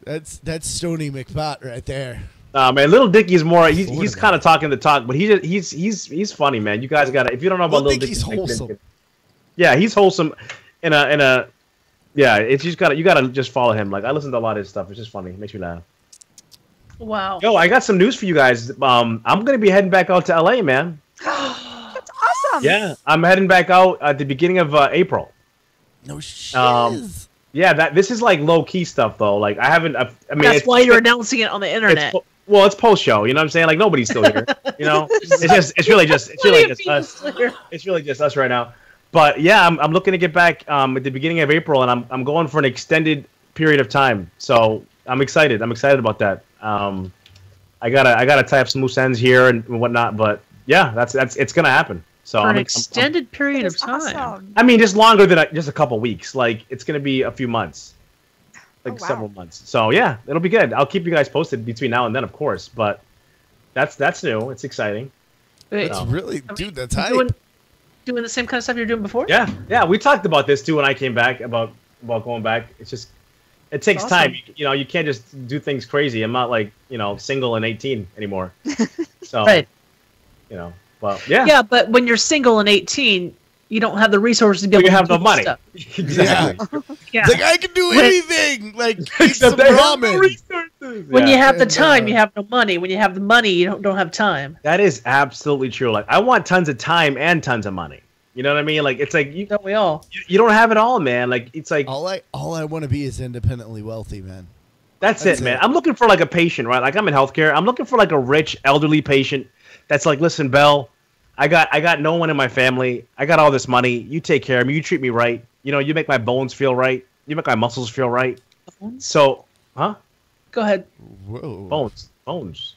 That's Stoney McPot right there. Man, Little Dicky's more. He's kind of talking the talk, but he's funny, man. You guys got to, if you don't know about Little Dicky, he's wholesome. Yeah, he's wholesome. It's you gotta just follow him. Like, I listen to a lot of his stuff. It's just funny. It makes me laugh. Wow. Yo, I got some news for you guys. I'm gonna be heading back out to LA, man. That's awesome. Yeah, I'm heading back out at the beginning of April. No shit. Yeah, this is like low key stuff though. Like, I mean, that's why you're announcing it on the internet. It's post show. You know what I'm saying? Like, nobody's still here. It's really just us. It's really just us right now. But yeah, I'm looking to get back at the beginning of April, and I'm going for an extended period of time. So I'm excited. I'm excited about that. I gotta tie up some loose ends here and whatnot. But yeah, it's gonna happen. So for an extended period of time. Awesome. I mean, just longer than just a couple weeks. Like, it's gonna be a few months, like several months. So yeah, it'll be good. I'll keep you guys posted between now and then, of course. But that's new. It's exciting. It's really, dude. That's hype. Doing the same kind of stuff you're doing before? Yeah. We talked about this too when I came back about going back. It's just it takes time. You can't just do things crazy. I'm not like single and 18 anymore. So right. But yeah. Yeah, but when you're single and 18, you don't have the resources to be able to have do no money. Stuff. Exactly. Yeah. It's like, I can do anything. Like, eat some ramen. When you have the time, you have no money. When you have the money, you don't have time. That is absolutely true. Like, I want tons of time and tons of money. You know what I mean? Like, it's like don't we all? You don't have it all, man. Like, it's like all I want to be is independently wealthy, man. That's it, man. I'm looking for like a patient, right? Like, I'm in healthcare. I'm looking for like a rich elderly patient that's like, listen, Belle, I got no one in my family. I got all this money. You take care of me. You treat me right. You make my bones feel right. You make my muscles feel right. So, huh? Go ahead. Whoa. Bones.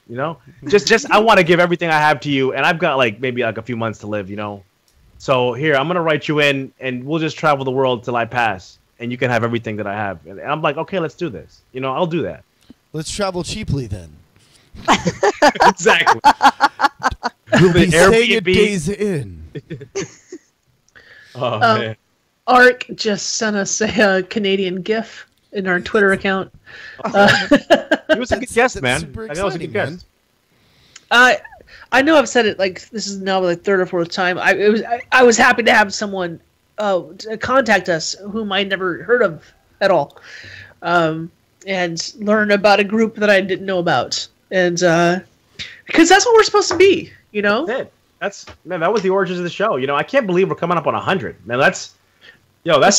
Just I want to give everything I have to you, and I've got like maybe like a few months to live. So here, I'm gonna write you in, and we'll just travel the world till I pass, and you can have everything that I have. And I'm like, okay, let's do this. I'll do that. Let's travel cheaply then. Exactly. We'll be staying at Days Inn. Oh man. Ark just sent us a Canadian GIF in our Twitter account. He was a good guest, man. That was a good guest. I know I've said it like this is now the third or fourth time. I was happy to have someone to contact us whom I never heard of at all, and learn about a group that I didn't know about, and because that's what we're supposed to be, That's that was the origins of the show. I can't believe we're coming up on 100. Man, that's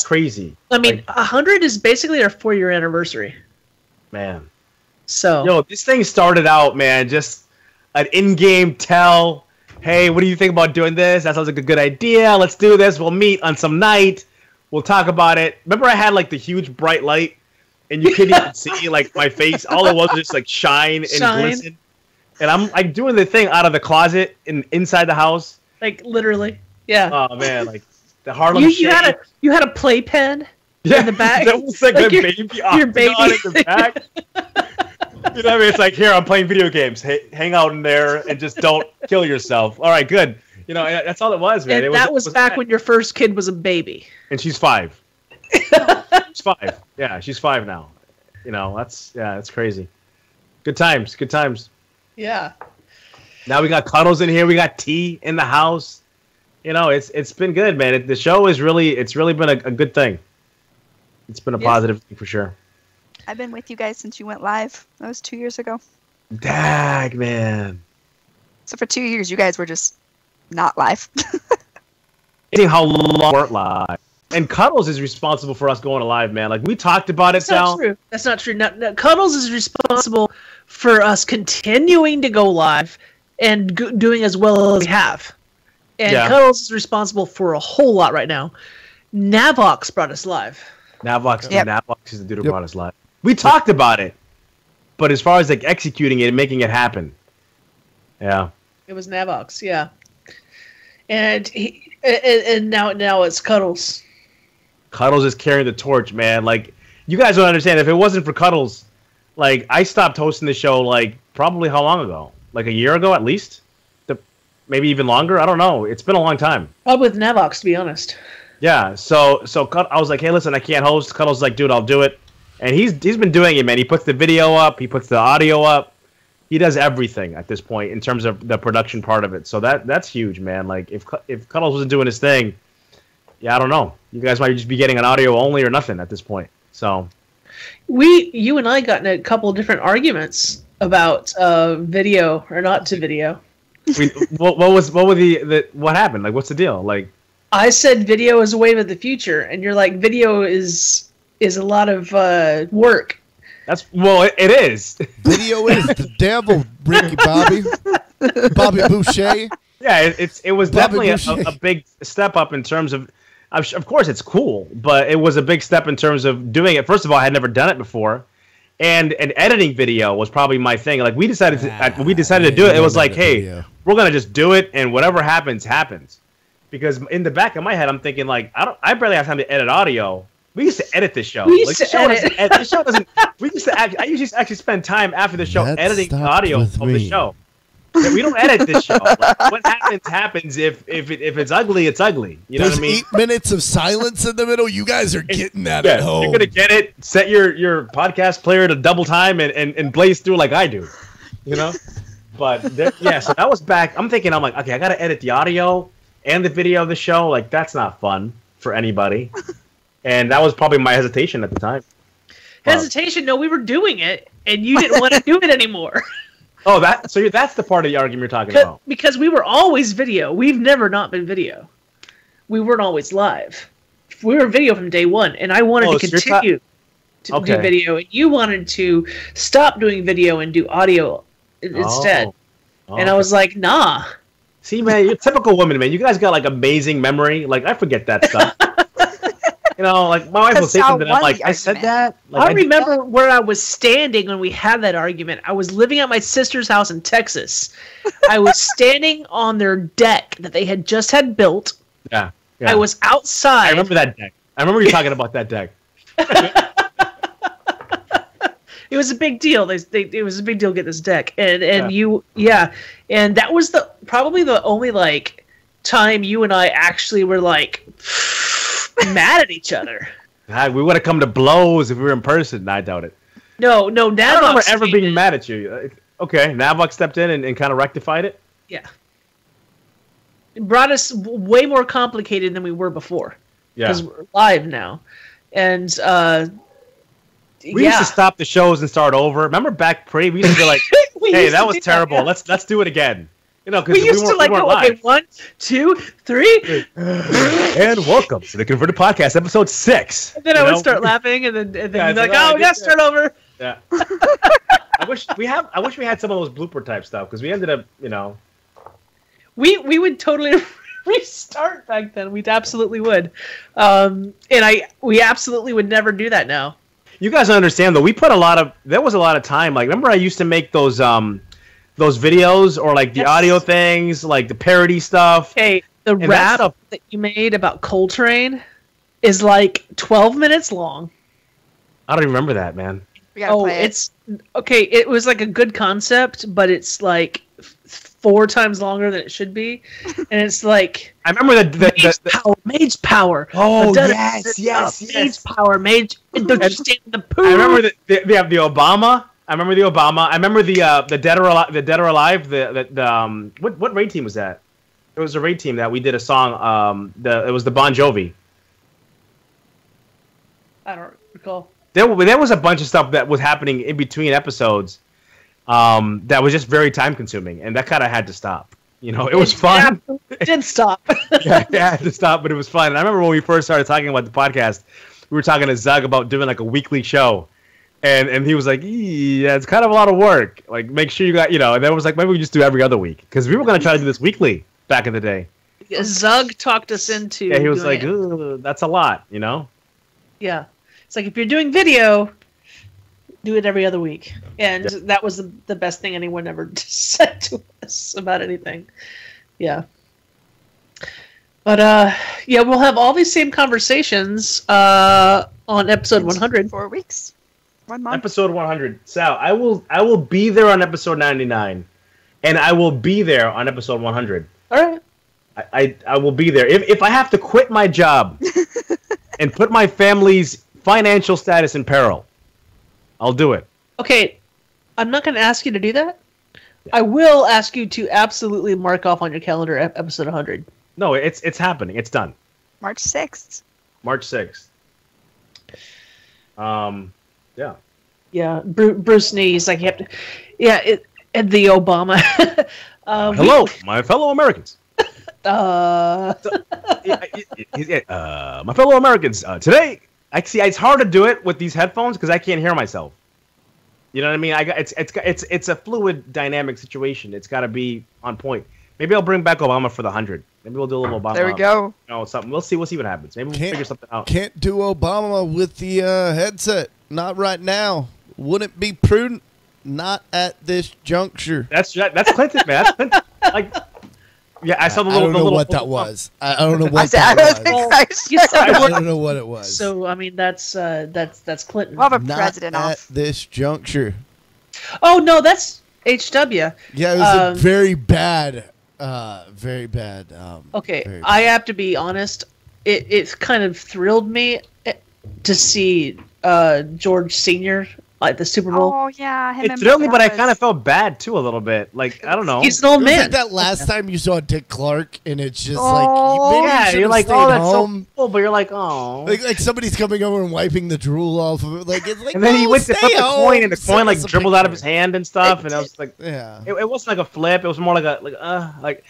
crazy. I mean, 100 is basically our 4-year anniversary. Man. So. This thing started out, man, just an in-game tell. Hey, what do you think about doing this? That sounds like a good idea. Let's do this. We'll meet on some night. We'll talk about it. Remember I had like the huge bright light and you couldn't even see like my face. All it was just like shine and glisten. And I'm like doing the thing out of the closet inside the house. Like literally. Yeah. Oh man, like the Harlem you had a playpen in the back. That was like, your baby. Your baby in the back. You know what I mean? It's like, here, I'm playing video games. Hey, hang out in there and just don't kill yourself. All right, good. You know, that's all it was, man. And that was back when your first kid was a baby. And she's 5. She's 5. Yeah, she's 5 now. You know, that's crazy. Good times. Good times. Yeah. Now we got Cuddles in here. We got tea in the house. You know, it's been good, man. The show is really been a good thing. It's been a positive thing for sure. I've been with you guys since you went live. That was 2 years ago. Dag, man. So for 2 years, you guys were just not live. How long weren't live? And Cuddles is responsible for us going live, man. Like we talked about it, Sal. That's not true. No, Cuddles is responsible for us continuing to go live and doing as well as we have. And Cuddles is responsible for a whole lot right now. Navox brought us live. Navox is the dude who brought us live. We talked about it, but as far as like executing it and making it happen, yeah, it was Navox, yeah. And now it's Cuddles. Cuddles is carrying the torch, man. Like you guys don't understand. If it wasn't for Cuddles, like I stopped hosting the show like probably how long ago? Like a year ago at least, maybe even longer. I don't know. It's been a long time. Probably with Navox, to be honest. Yeah. So I was like, hey, listen, I can't host. Cuddles like, dude, I'll do it. And he's been doing it, man. He puts the video up. He puts the audio up. He does everything at this point in terms of the production part of it. So that's huge, man. Like if Cuddles wasn't doing his thing, yeah, I don't know. You guys might just be getting an audio only or nothing at this point. So you and I got in a couple of different arguments about video or not to video. What happened? Like, what's the deal? Like, I said video is a wave of the future, and you're like, video is a lot of work. It is. Video is the devil, Ricky Bobby Boucher. Yeah, it was Bobby definitely a big step up in terms of. Of course, it's cool, but it was a big step in terms of doing it. First of all, I had never done it before, and editing video was probably my thing. Like we decided to do it. It was like, hey, we're gonna just do it, and whatever happens, happens. Because in the back of my head, I'm thinking like, I barely have time to edit audio. We used to edit this show. We used to edit. The show doesn't. We used to. I usually actually spend time after the show editing the audio of the show. Yeah, we don't edit this show. Like, what happens. If it's ugly, it's ugly. You know what I mean? 8 minutes of silence in the middle. You guys are getting that at home. You're gonna get it. Set your podcast player to double time and blaze through like I do. You know. But so that was back. I'm thinking. I'm like, okay, I gotta edit the audio and the video of the show. Like that's not fun for anybody. And that was probably my hesitation at the time. Hesitation? No, we were doing it, and you didn't want to do it anymore. Oh, that's the part of the argument you're talking about. Because we were always video. We've never not been video. We weren't always live. We were video from day one, and I wanted to continue to do video, and you wanted to stop doing video and do audio instead. And I was like, nah. See, man, you're a typical woman, man. You guys got like amazing memory. Like I forget that stuff. You know, like my wife will say something, and I'm like, I said that. Like, I remember where I was standing when we had that argument. I was living at my sister's house in Texas. I was standing on their deck that they had just had built. Yeah. I was outside. I remember that deck. I remember you talking about that deck. It was a big deal. It was a big deal to get this deck, and and that was probably the only like time you and I actually were like mad at each other. We would have come to blows if we were in person. I doubt it. No, Navox. I don't remember ever being mad at you. Okay, Navox stepped in and kind of rectified it. Yeah. It brought us way more complicated than we were before. Yeah. Because we're live now. And, we used to stop the shows and start over. Remember back pre? We used to be like, hey, that was terrible. That, yeah. Let's do it again. You know, because we used to like, okay, 1, 2, 3. And welcome to the Converted Podcast, episode 6. And then I would start laughing, and then you'd be like, oh, we got to start over. Yeah. I wish we had some of those blooper type stuff, because we ended up, you know. We would totally restart back then. We absolutely would. And we absolutely would never do that now. You guys don't understand, though. We put there was a lot of time. Like, remember I used to make those those videos or like the Yes. audio things, like the parody stuff. Hey, the that rap stuff- that you made about Coltrane is like 12 minutes long. I don't even remember that, man. We gotta Oh, play it. it's okay. It was like a good concept, but it's like 4 times longer than it should be, and it's like I remember Mage's power. Oh, Mage's power. Mage. The poo. I remember they have the Obama. I remember the Obama. I remember the Dead or Alive. The Dead or Alive. What raid team was that? It was a raid team that we did a song. It was the Bon Jovi. I don't recall. There was a bunch of stuff that was happening in between episodes. That was just very time consuming, and that kind of had to stop. You know, it was fun. It did stop. Yeah, it had to stop, but it was fun. And I remember when we first started talking about the podcast, we were talking to Zug about doing like a weekly show. And he was like, yeah, it's kind of a lot of work. Like, make sure you got, and then it was like, maybe we just do every other week. Because we were going to try to do this weekly back in the day. Zug talked us into Yeah, he was doing like, it. that's a lot, Yeah. It's like, if you're doing video, do it every other week. And that was the best thing anyone ever said to us about anything. Yeah. But, yeah, we'll have all these same conversations on episode 100. 4 weeks. 1 month. Episode 100. Sal, I will be there on episode 99. And I will be there on episode 100. All right. I will be there. If I have to quit my job and put my family's financial status in peril, I'll do it. Okay, I'm not going to ask you to do that. I will ask you to absolutely mark off on your calendar episode 100. No, it's happening. It's done. March 6th. March 6th. Yeah. Yeah, Bruce Nee's like you have to. Yeah, and the Obama. Hello, my fellow Americans. Uh, My fellow Americans. Today, it's hard to do it with these headphones because I can't hear myself. You know what I mean? It's a fluid, dynamic situation. It's got to be on point. Maybe I'll bring back Obama for the 100. Maybe we'll do a little Obama. There we go. Something. We'll see what happens. Maybe we'll figure something out. Can't do Obama with the headset. Not right now. Wouldn't be prudent. Not at this juncture. That's Clinton, man. That's Clinton. Like, yeah, I saw the little. I don't know what that was. I don't know what that was. I don't know what it was. So I mean, that's Clinton. We'll have a Not president at off. this juncture. Oh no, that's HW. Yeah, it was a very bad. Very bad. Okay, very I have to be honest. It kind of thrilled me to see George Sr. at the Super Bowl. Oh yeah, him It and thrilled me, but I Buzz. kind of felt bad too a little bit. Like, I don't know. He's an old It was man. like that last time you saw Dick Clark, and it's just Oh, like maybe Yeah, you you're like, stayed oh, that's home. so cool, but you're like, oh. Like somebody's coming over and wiping the drool off of it. Like it's like. And then he no, went to stay flip the home, coin, and the send coin like us a dribbled out of picture. his hand and stuff. And I was like, Yeah. it wasn't like a flip. It was more like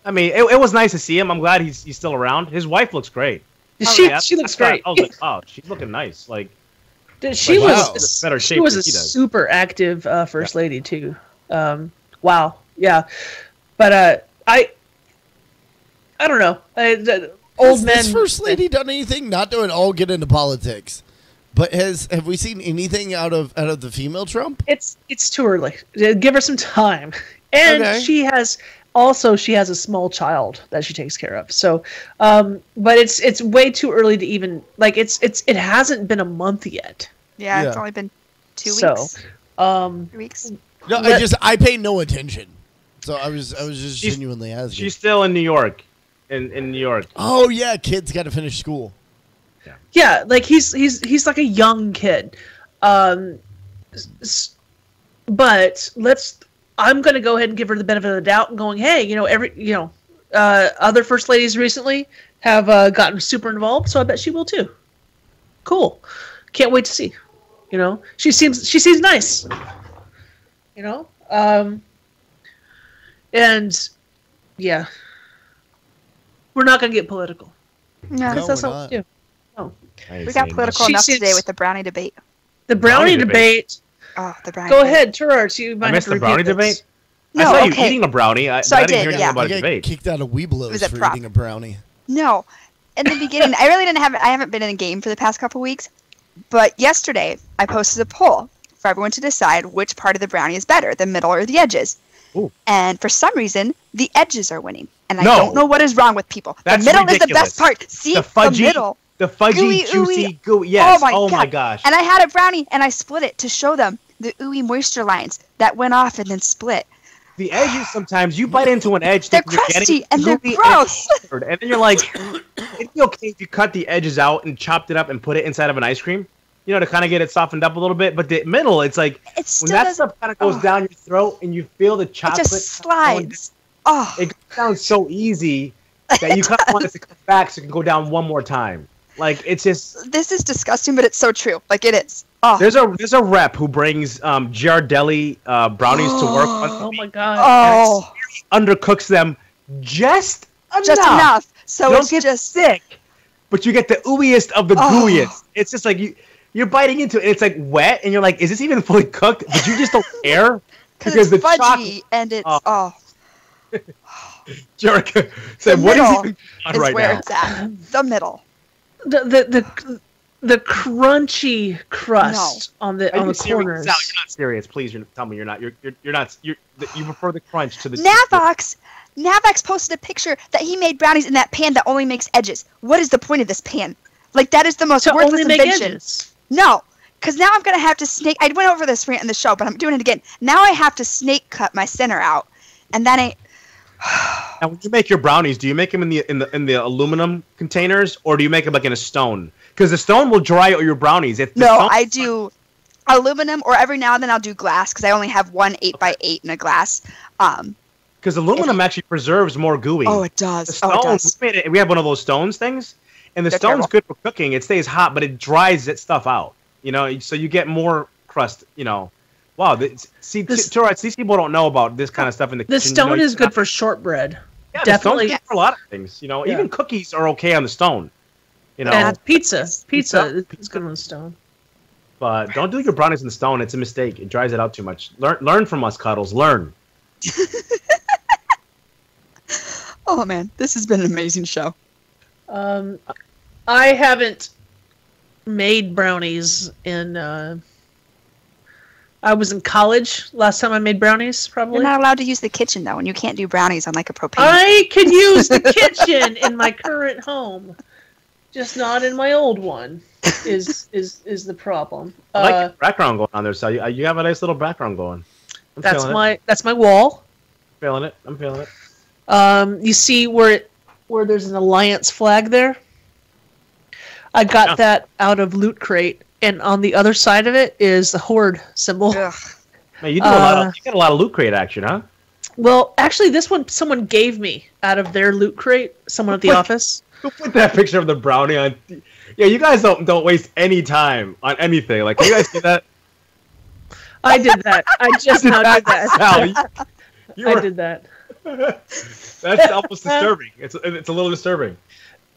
I mean, it was nice to see him. I'm glad he's still around. His wife looks great. She Yeah, looks that's great. I was like, oh, she's looking nice. Like, She Like, wow. was better she shape was than a he does. super active first lady too. Wow, yeah, but I don't know. Old men. Has first lady done anything? Not to at all get into politics, but have we seen anything out of the female Trump? It's too early. Give her some time, and Okay. she has a small child that she takes care of. So, but it's way too early to even like it hasn't been a month yet. Yeah, it's Yeah. only been 2 So, weeks. 3 weeks. No, I pay no attention. So I was just She's- genuinely asking. she's still in New York. In New York. Oh yeah, kids got to finish school. yeah, like he's like a young kid. But I'm going to go ahead and give her the benefit of the doubt and going, hey, other first ladies recently have gotten super involved, so I bet she will too. Cool. Can't wait to see. She seems nice. And yeah, we're not going to get political. Yeah. No, That's we're not what we do. We got political She enough seems- today with the brownie debate. The brownie debate. Oh, the brownie Go debate. ahead, Turarts. You might I have missed to the repeat brownie this. debate. No, I saw you okay. eating a brownie. So I didn't did, hear anything yeah. about I a got debate. kicked out of Weeblos was a for prop. eating a brownie. No. In the beginning, I haven't been in a game for the past couple weeks, but yesterday I posted a poll for everyone to decide which part of the brownie is better, the middle or the edges. Ooh. And for some reason, the edges are winning. And I No. don't know what is wrong with people. That's the middle is the ridiculous. best part. See, The fudgy, middle. the fudgy, Gooey, juicy, ooey. gooey. Yes. Oh my gosh. And I had a brownie, and I split it to show them the ooey moisture lines that went off and then split. The edges, sometimes you bite into an edge. They're thinking you're crusty getting and they're gooey gross. And then you're like, it'd be okay if you cut the edges out and chopped it up and put it inside of an ice cream, you know, to kind of get it softened up a little bit. But the middle, it's like when that stuff kind of goes down your throat and you feel the chocolate. It just slides. Oh. It sounds so easy that you kind of want it to come back so it can go down one more time. Like, it's just... This is disgusting, but it's so true. Like, it is. Oh. There's a rep who brings Giardelli brownies to work. Oh my god! Oh, undercooks them just enough. So don't it's get just sick, but you get the ooeyest of the gooeyest. It's just like you're biting into it. It's like wet, and you're like, is this even fully cooked? But you just don't care because it's fudgy and it's Jerica said, "What is even on is right where now?" It's at. The middle. The crunchy crust on the corners. Sal, you're not serious. Please, tell me you're not. You're not. You prefer the crunch to the. Navax posted a picture that he made brownies in that pan that only makes edges. What is the point of this pan? Like, that is the most worthless invention. No, because now I'm gonna have to snake. I went over this rant in the show, but I'm doing it again. Now I have to snake cut my center out, and that ain't. Now, when you make your brownies, do you make them in the aluminum containers, or do you make them like in a stone? Because the stone will dry out your brownies. I do aluminum, or every now and then I'll do glass because I only have one 8x8 in a glass. Because aluminum actually preserves more gooey. Oh, it does. The stones, we have one of those stones things, and the stone's good for cooking. It stays hot, but it dries that stuff out. You know, so you get more crust. You know, wow. Tourites, these people don't know about this kind of stuff in the kitchen. The stone is good for shortbread. Yeah, definitely good for a lot of things. You know, even cookies are okay on the stone. You know, and pizza is good on the stone. But don't do your brownies in the stone. It's a mistake. It dries it out too much. Learn from us, Cuddles. Learn. Oh man, this has been an amazing show. I haven't made brownies in. I was in college last time I made brownies. Probably. You're not allowed to use the kitchen though, and you can't do brownies on like a propane. I can use the kitchen in my current home, just not in my old one. Is the problem? I like the background going on there, so you have a nice little background going. That's my wall. I'm feeling it. You see where there's an Alliance flag there? I got that out of Loot Crate, and on the other side of it is the Horde symbol. Ugh. Man, you got a lot of Loot Crate action, huh? Well, actually, this one someone gave me out of their Loot Crate. Someone at the office. Who put that picture of the brownie on? Yeah, you guys don't waste any time on anything. Like, you guys do that? I did that. I just now did that. Sal, I did that. That's almost disturbing. It's a little disturbing.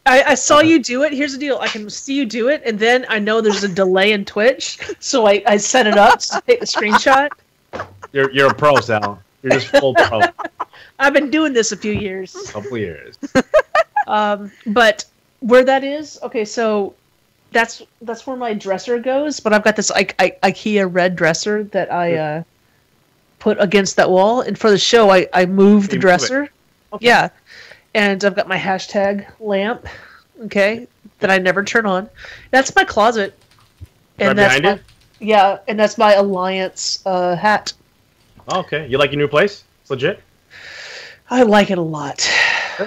I saw you do it. Here's the deal. I can see you do it, and then I know there's a delay in Twitch, so I set it up to take the screenshot. You're a pro, Sal. You're just full pro. I've been doing this a few years. Couple years. But where that is, okay, so that's where my dresser goes, but I've got this IKEA red dresser that I put against that wall, and for the show I moved the dresser. Okay. Yeah. And I've got my hashtag lamp, okay, that I never turn on. That's my closet. And right behind you? Yeah, and that's my Alliance hat. Oh, okay. You like your new place? It's legit? I like it a lot.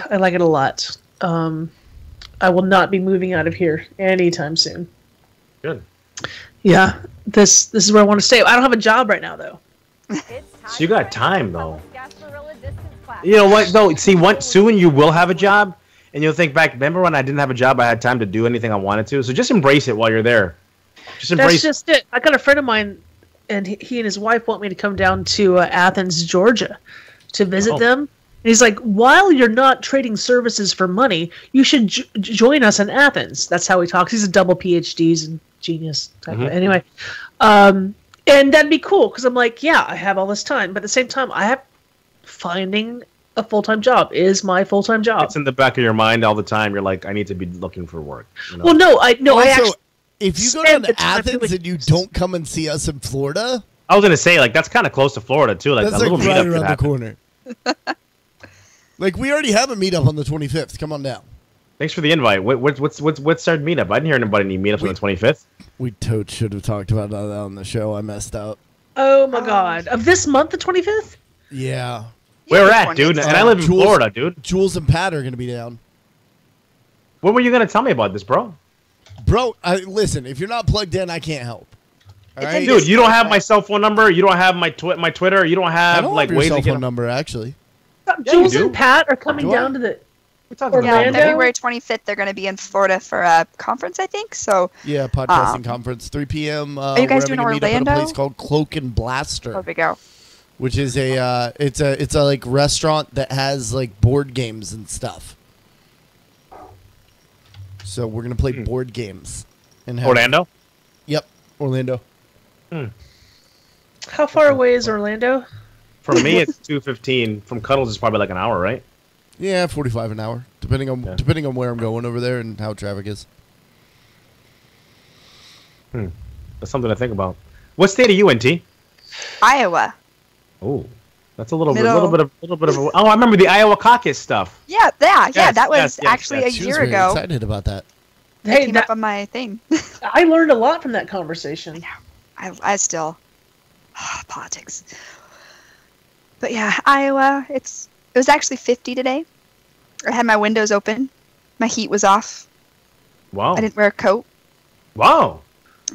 I like it a lot. I will not be moving out of here anytime soon. Good. Yeah, this is where I want to stay. I don't have a job right now, though. So you got time, though. You know what, though? See, soon you will have a job, and you'll think back, remember when I didn't have a job, I had time to do anything I wanted to? So just embrace it while you're there. That's just it. I got a friend of mine, and he and his wife want me to come down to Athens, Georgia, to visit them. And he's like, while you're not trading services for money, you should join us in Athens. That's how he talks. He's a double PhDs and genius type of, anyway. And that'd be cool, because I'm like, yeah, I have all this time. But at the same time, finding a full-time job is my full-time job. It's in the back of your mind all the time. You're like, I need to be looking for work. You know? Well, no, I actually. If you go down to Athens and you don't come and see us in Florida, I was gonna say like that's kind of close to Florida too. Like That's a like little right meetup could around the happen. corner. Like we already have a meetup on the 25th. Come on down. Thanks for the invite. What's our meetup? I didn't hear anybody need meetups on the 25th. We totes should have talked about that on the show. I messed up. Oh my god. Of this month, the 25th? Yeah. Where at, dude? And I live in Florida, dude. Jules and Pat are going to be down. When were you gonna tell me about this, bro? Bro, listen, if you're not plugged in, I can't help. All right? Dude, you don't have my cell phone number. You don't have my Twitter. You don't I have don't like have your ways cell to get phone number, actually. Jules you and do. Pat are coming Do I? down to the Yeah, Orlando. February 25th, they're going to be in Florida for a conference, I think. So, Yeah, podcasting conference, 3 p.m. are you guys we're doing having a meetup at a Orlando? place called Cloak and Blaster, there we go. which is it's a like restaurant that has like board games and stuff. So we're gonna play board games. And have, Orlando. Yep, Orlando. How far away is Orlando? For me, it's 2:15. From Cuddles, it's probably like an hour, right? Yeah, 45 an hour, depending on where I'm going over there and how traffic is. That's something to think about. What state are you in, T? Iowa. Oh, that's a little Middle. bit of. Oh, I remember the Iowa caucus stuff. Yeah, Yes, that was yes, actually yes. a She was year very ago. excited about that. It Hey, came up on my thing. I learned a lot from that conversation. I still politics. But yeah, Iowa. It was actually 50 today. I had my windows open. My heat was off. Wow. I didn't wear a coat. Wow.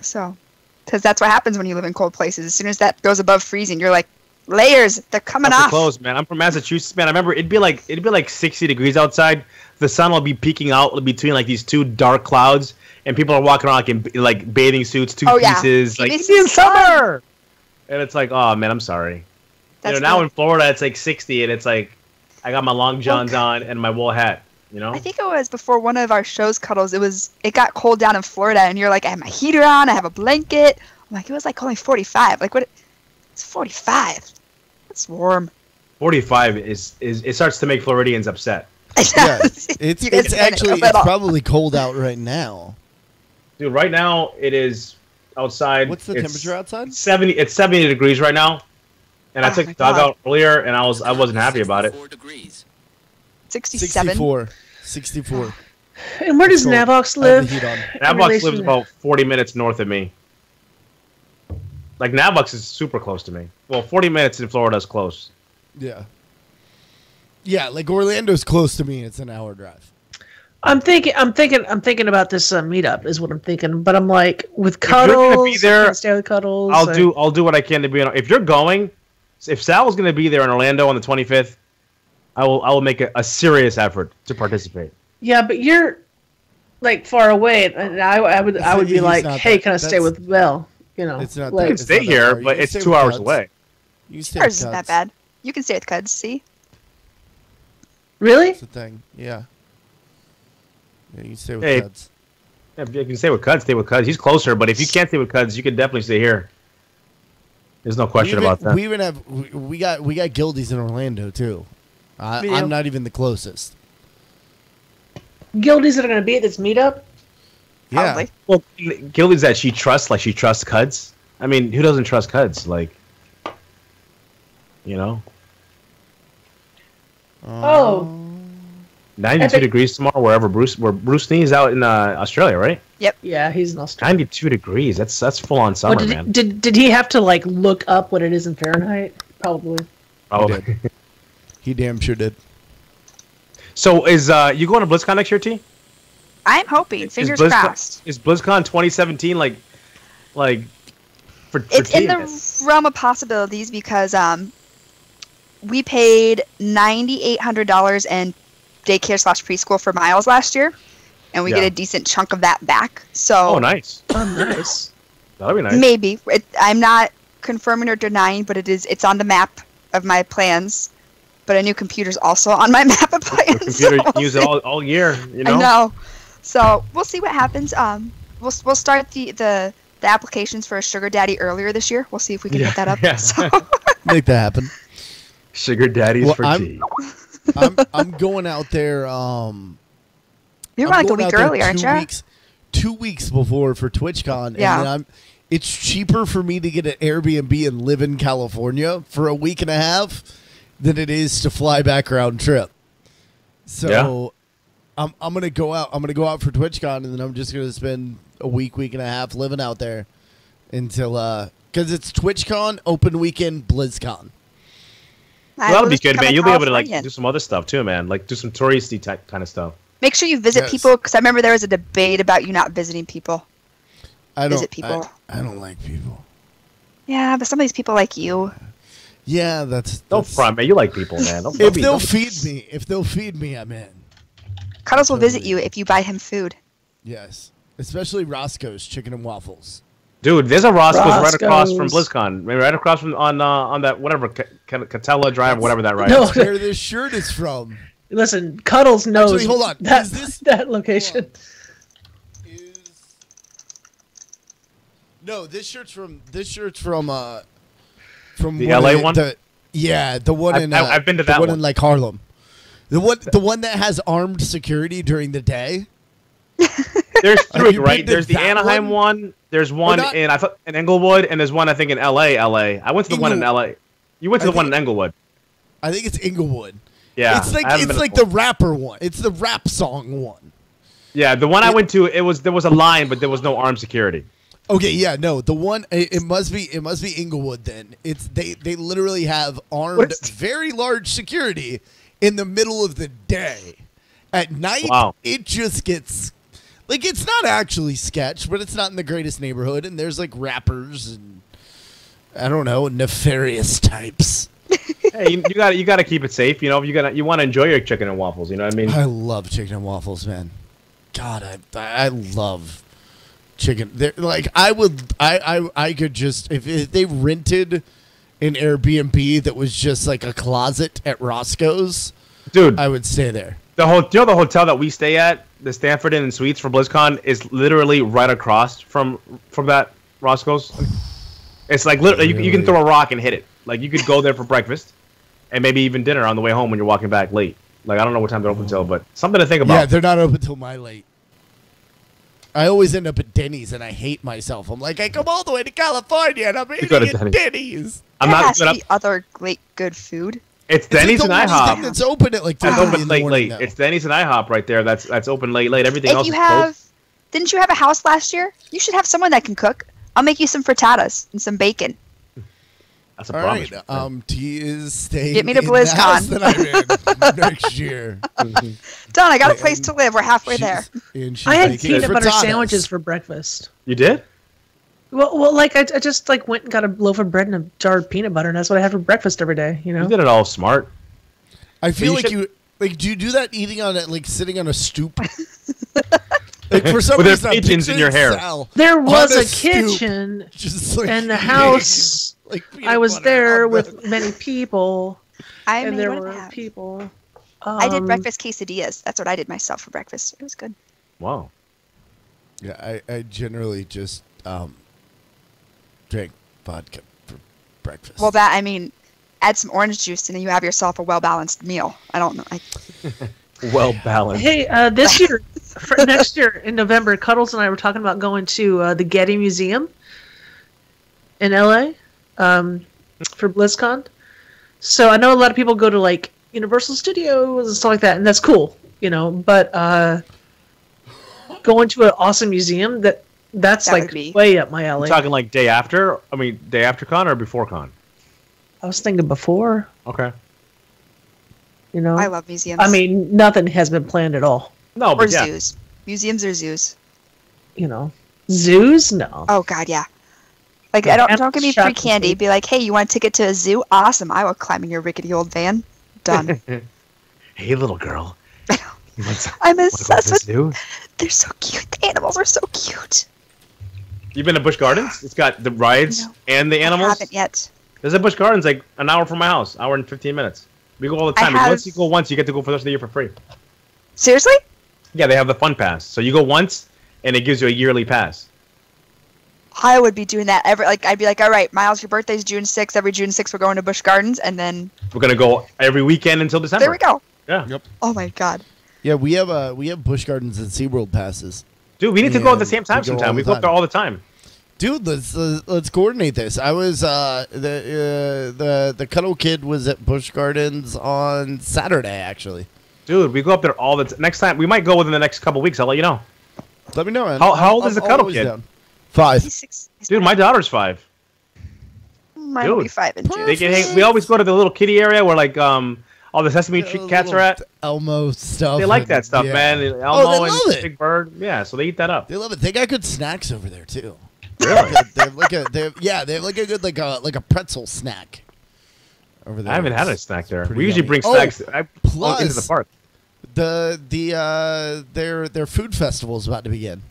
So, because that's what happens when you live in cold places. As soon as that goes above freezing, you're like, layers, they're coming That's off. close, man. I'm from Massachusetts, man. I remember it'd be like 60 degrees outside. The sun will be peeking out between like these two dark clouds, and people are walking around like in like bathing suits, two pieces, like It's Indian summer. And it's like, oh man, I'm sorry. That's now good. in Florida, it's like 60, and it's like I got my long johns on and my wool hat. You know. I think it was before one of our shows, Cuddles. It got cold down in Florida, and you're like, I have my heater on, I have a blanket. I'm like, it was like only 45. Like what? It's 45. It's warm. 45 is it starts to make Floridians upset. Yeah, it's You guys it's are getting actually a little- probably cold out right now. Dude, right now it is outside. What's the it's temperature outside? 70. It's 70 degrees right now. And I Oh took my the dog God. out earlier, and I wasn't happy about it. 67. 64. And where does Cold. Navox I have live? the heat on. Navox relation lives to- about 40 minutes north of me. Like Navox is super close to me. Well, 40 minutes in Florida is close. Yeah. Yeah, like Orlando's close to me. It's an hour drive. I'm thinking about this meetup is what I'm thinking. But I'm like, with If you're Cuddles, gonna be there, I can't stay with Cuddles. I'll do what I can to be. If you're going, if Sal's going to be there in Orlando on the 25th, I will make a serious effort to participate. Yeah, but you're like far away, and I would be he's like, not hey, that- can I stay that's- with Belle? You know, It's not You that- can it's stay not that here, far. You but can it's stay 2 with hours Cuds. away. You can stay Ours with isn't that Cuds. bad. You can stay with Cuds, see? really? That's the thing. Yeah. Yeah, you can stay with Hey. Cuds. Yeah, if you can stay with Cuds, stay with Cuds. He's closer, but if you can't stay with Cuds, you can definitely stay here. There's no question about that. We even have we got guildies in Orlando too. Yeah. I'm not even the closest. Guildies that are going to be at this meetup? Yeah. Probably. Well, Gildy's that she trusts Cuds. I mean, who doesn't trust Cuds? Like, you know, Oh, 92 Epic. degrees tomorrow, where Bruce Snee's out in Australia, right? yeah, he's in Australia. 92 degrees. That's full on summer, What, man. did he have to like look up what it is in Fahrenheit? Probably. Probably. He damn sure did. So is you going to BlizzCon next year, T? I'm hoping. Fingers BlizzCon, crossed. Is BlizzCon 2017 like for It's T? in the realm of possibilities because we paid $9,800 in daycare / preschool for Miles last year, and we Yeah. get a decent chunk of that back. So Oh, nice. Oh, nice. That'll be nice. maybe I'm not confirming or denying, but it's on the map of my plans. But a new computer's also on my map of Your plans. computer, you so can use it all year. You know. I know. So we'll see what happens. We'll start the applications for a sugar daddy earlier this year. We'll see if we can Yeah, get that up. yeah. So Make that happen. Sugar daddies Well, for T. I'm going out there. you're I'm like a going week out there early, aren't you? 2 weeks before for TwitchCon, Yeah. and then it's cheaper for me to get an Airbnb and live in California for a week and a half than it is to fly back round trip. So I'm gonna go out. I'm gonna go out for TwitchCon, and then I'm just gonna spend a week and a half living out there until because it's TwitchCon, open weekend, BlizzCon. Well, that'll be good, man. You'll be able to like do some other stuff too, man. Like do some touristy type kind of stuff. Make sure you visit people, because I remember there was a debate about you not visiting people. I don't visit people. I don't like people. Yeah, but some of these people like you. Yeah, that's don't front, man. You like people, man. If they'll feed me, I'm in. Cuddles will visit you if you buy him food. Yes, especially Roscoe's Chicken and Waffles. Dude, there's a Roscoe's right across from BlizzCon. Right across from on that whatever Catella Drive, whatever that right. No. is. Where this shirt is from. Listen, Cuddles knows. Actually, hold on. That location. No, this shirt's from the LA one. The one in. I've been to that one one in like Harlem. The one that has armed security during the day. There's three, right? been to There's the that Anaheim one. There's one in in Inglewood, and there's one I think in LA. I went to the one in LA. You went to the one in Inglewood. I think it's Inglewood. Yeah, it's like the rapper one. It's the rap song one. Yeah, the one I went to, there was a line, but there was no armed security. Okay, yeah, no, the one it must be Inglewood then. They literally have armed, very large security in the middle of the day. At night, it just gets like it's not actually sketch, but it's not in the greatest neighborhood, and there's like rappers and I don't know, nefarious types. Hey, you got to keep it safe. You know, you want to enjoy your chicken and waffles. You know what I mean? I love chicken and waffles, man. God, I love chicken. Like I could just if they rented an Airbnb that was just like a closet at Roscoe's, dude, I would stay there. The hotel that we stay at, the Stanford Inn and Suites for BlizzCon, is literally right across from that Roscoe's. It's like literally you can throw a rock and hit it. Like you could go there for breakfast, and maybe even dinner on the way home when you're walking back late. Like I don't know what time they're open till, but something to think about. Yeah, they're not open till my late. I always end up at Denny's, and I hate myself. I'm like, I come all the way to California, and I'm eating at Denny's. There has to be other good food. It's Denny's and IHOP. It's open at like 3 open in the morning. It's Denny's and IHOP right there. That's open late. Everything else is closed. Didn't you have a house last year? You should have someone that can cook. I'll make you some frittatas and some bacon. That's a promise. All right. T is staying. Get me to BlizzCon that I'm in next year. Done. I got a place to live. We're halfway there. I had peanut butter sandwiches for breakfast. You did? Well, like I just like went and got a loaf of bread and a jar of peanut butter, and that's what I had for breakfast every day. You know, you did it all smart. I feel like you do you do that eating on it, like sitting on a stoop? Like for some with reason, pigeons in your hair. There was a kitchen and the house. Like I was there with many people, and there were people. I did breakfast quesadillas. That's what I did myself for breakfast. It was good. Wow. Yeah, I generally just drink vodka for breakfast. Well, add some orange juice and then you have yourself a well-balanced meal. I don't know. Well balanced. Hey, this year, for next year in November, Cuddles and I were talking about going to the Getty Museum in LA for BlizzCon. So I know a lot of people go to like Universal Studios and stuff like that, and that's cool, you know. But going to an awesome museum that's like way up my alley. You're talking like day after? I mean, day after con or before con? I was thinking before. Okay. You know, I love museums. I mean, nothing has been planned at all. No, but zoos. Museums or zoos. You know, zoos? No. Oh God, yeah. Like, don't give me free candy. Be like, hey, you want a ticket to a zoo? Awesome. I will climb in your rickety old van. Done. Hey, little girl. I'm obsessed with zoo. They're so cute. The animals are so cute. You've been to Busch Gardens? It's got the rides and the animals? I haven't yet. There's a Busch Gardens like an hour from my house. Hour and 15 minutes. We go all the time. Once you go once, you get to go for the rest of the year for free. Seriously? Yeah, they have the fun pass. So you go once, and it gives you a yearly pass. I would be doing that I'd be like, all right, Miles, your birthday's June 6th. Every June 6th, we're going to Busch Gardens, and then we're gonna go every weekend until December. There we go. Yeah. Yep. Oh my God. Yeah, we have Busch Gardens and SeaWorld passes. Dude, we need to go at the same time sometime. We go up there all the time. Dude, let's coordinate this. I was the Cuddle Kid was at Busch Gardens on Saturday, actually. Dude, we go up there all the next time. We might go within the next couple weeks. I'll let you know. Let me know, man. How old is the Cuddle Kid? Down. 5. Dude, my daughter's 5. Mine will be 5 in June. They can hang, we always go to the little kiddie area where like all the Sesame Street cats are at. Elmo stuff. They like that stuff, man. Elmo they love and it. Big Bird. Yeah, so they eat that up. They love it. They got good snacks over there too. Really? they have like a good like a pretzel snack over there. I haven't had a snack there. We usually yummy. bring snacks Plus, into the park. Their food festival is about to begin.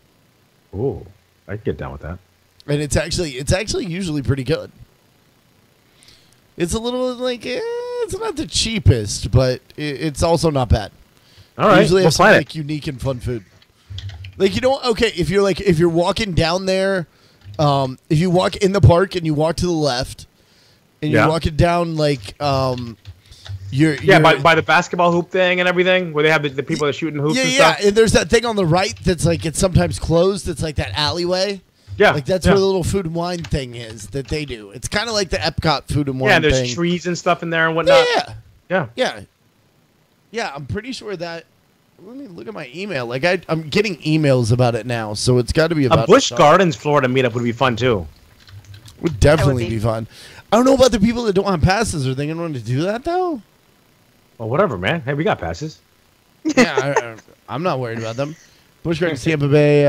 Ooh, I'd get down with that. And it's actually usually pretty good. It's a little like it's not the cheapest, but it's also not bad. All right, usually we'll have some plan it. like unique and fun food. Like okay, if you're walking down there, if you walk in the park and you walk to the left, and you're walking down like you're by the basketball hoop thing and everything, where they have the people that are shooting hoops and stuff. And there's that thing on the right that's like it's sometimes closed. It's like that alleyway. Yeah, like that's where the little food and wine thing is that they do. It's kind of like the Epcot food and wine. Yeah, there's thing. trees and stuff in there and whatnot. Yeah. I'm pretty sure that. Let me look at my email. Like I'm getting emails about it now, so it's got to be about a Busch Gardens, Florida meetup would be fun too. Would definitely be fun. I don't know about the people that don't have passes. Are they going to want to do that though? Well, whatever, man. Hey, we got passes. Yeah, I'm not worried about them. Busch Gardens, Tampa Bay.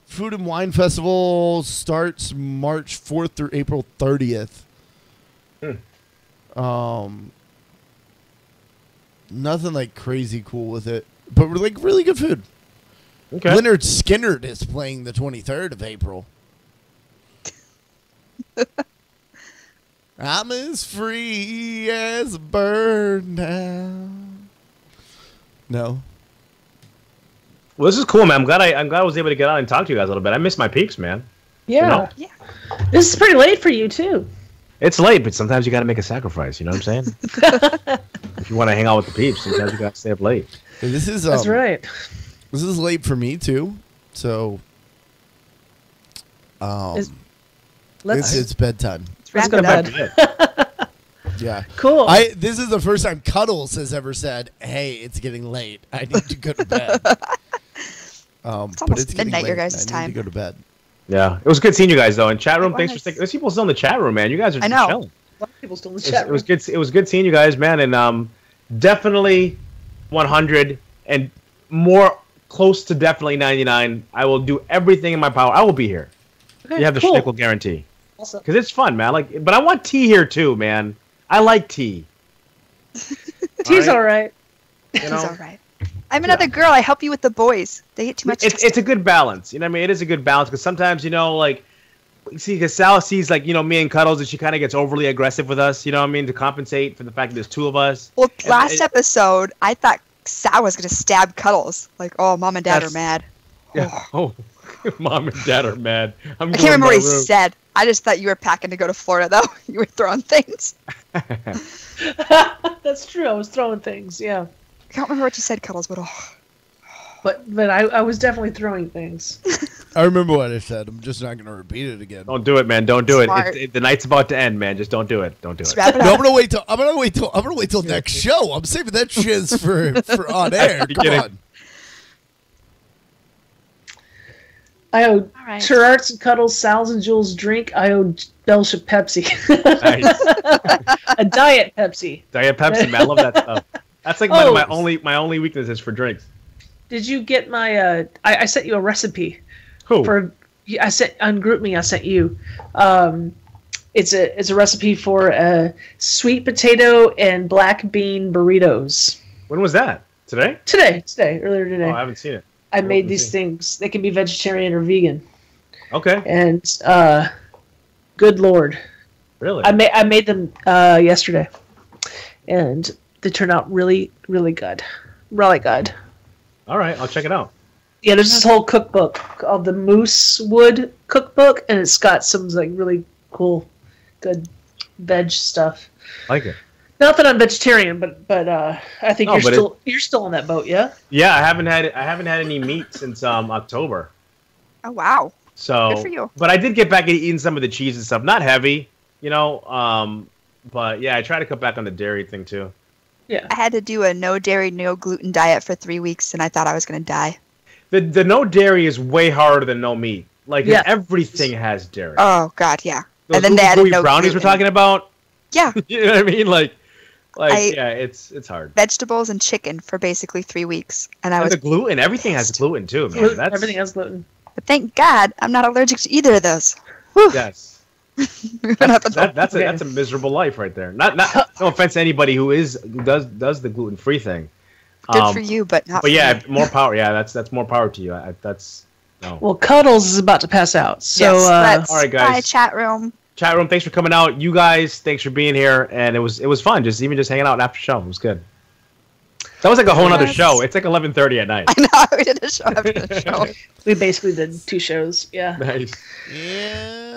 Food and Wine Festival starts March 4th through April 30th. Nothing like crazy cool with it, but we're like really good food. Okay. Leonard Skinnerd is playing the 23rd of April. I'm as free as a bird now. No. Well, this is cool, man. I'm glad I was able to get out and talk to you guys a little bit. I miss my peeps, man. Yeah. You know? Yeah. This is pretty late for you too. It's late, but sometimes you got to make a sacrifice. You know what I'm saying? If you want to hang out with the peeps, sometimes you got to stay up late. Hey, That's right. This is late for me too. So, it's bedtime. Let's go to bed. Yeah. Cool. This is the first time Cuddles has ever said, "Hey, it's getting late. I need to go to bed." It's almost midnight, your guys' I need time. to go to bed. Yeah, it was good seeing you guys though. And chat room, thanks for sticking. There's people still in the chat room, man. You guys are just chilling. A lot of people still in the chat room. It was good. It was good seeing you guys, man. And definitely 100 and more close to definitely 99. I will do everything in my power. I will be here. Okay, you have the schnickel guarantee. Awesome. Because it's fun, man. Like, but I want tea here too, man. I like tea. Tea's all right. You know? Tea's all right. I'm another girl. I help you with the boys. They get too much. It's a good balance. You know what I mean? It is a good balance because sometimes, you know, like, see, because Sal sees, like, you know, me and Cuddles, and she kind of gets overly aggressive with us, you know what I mean, to compensate for the fact that there's two of us. Well, last episode, I thought Sal was going to stab Cuddles. Like, oh, Mom and Dad are mad. Yeah. Oh, Mom and Dad are mad. I can't remember what he said. I just thought you were packing to go to Florida, though. You were throwing things. That's true. I was throwing things, yeah. I can't remember what you said, Cuddles, but But I was definitely throwing things. I remember what I said. I'm just not going to repeat it again. Don't do it, man. Don't do Smart. it. The night's about to end, man. Just don't do it. Don't do it. No, I'm gonna wait till next show. I'm saving that shiz for on air. Come on. I owe Terarts and Cuddles, Sal's and Jules drink. I owe Belsh a Pepsi. Nice. A Diet Pepsi. Diet Pepsi, man. I love that stuff. That's like my only weaknesses for drinks. Did you get my? I sent you a recipe. Who? I sent on GroupMe. I sent you. It's a recipe for sweet potato and black bean burritos. When was that? Today? Today, earlier today. Oh, I haven't seen it. I made these things. They can be vegetarian or vegan. Okay. And good Lord, really? I made them yesterday, and they turned out really, really good. Really good. All right, I'll check it out. Yeah, there's this whole cookbook called the Moose Wood Cookbook, and it's got some like really cool, good veg stuff. I like it. Not that I'm vegetarian, but I think you're still on that boat, yeah. Yeah, I haven't had any meat since October. Oh wow. So, Good for you. But I did get back into eating some of the cheese and stuff. Not heavy, you know. But yeah, I try to cut back on the dairy thing too. Yeah. I had to do a no dairy, no gluten diet for 3 weeks, and I thought I was going to die. The no dairy is way harder than no meat. Like everything has dairy. Oh God, yeah. Those and then they added no brownies gluten. we're talking about. Yeah. You know what I mean? Yeah, it's hard. Vegetables and chicken for basically 3 weeks, and The gluten, everything has gluten too, man. Everything has gluten. But thank God I'm not allergic to either of those. Whew. Yes. That's That's a miserable life right there. Not no offense to anybody who does the gluten free thing. Good for you, but not. But for yeah, me. more power. Yeah, that's more power to you. No. Well, Cuddles is about to pass out. So, Yes, all right, guys. Bye, chat room. Chat room, thanks for coming out. You guys, thanks for being here, and it was fun. Just hanging out after show. It was good. That was like a whole other show. It's like 11:30 at night. I know we did a show after the show. we basically did 2 shows. Yeah. Nice. Yeah.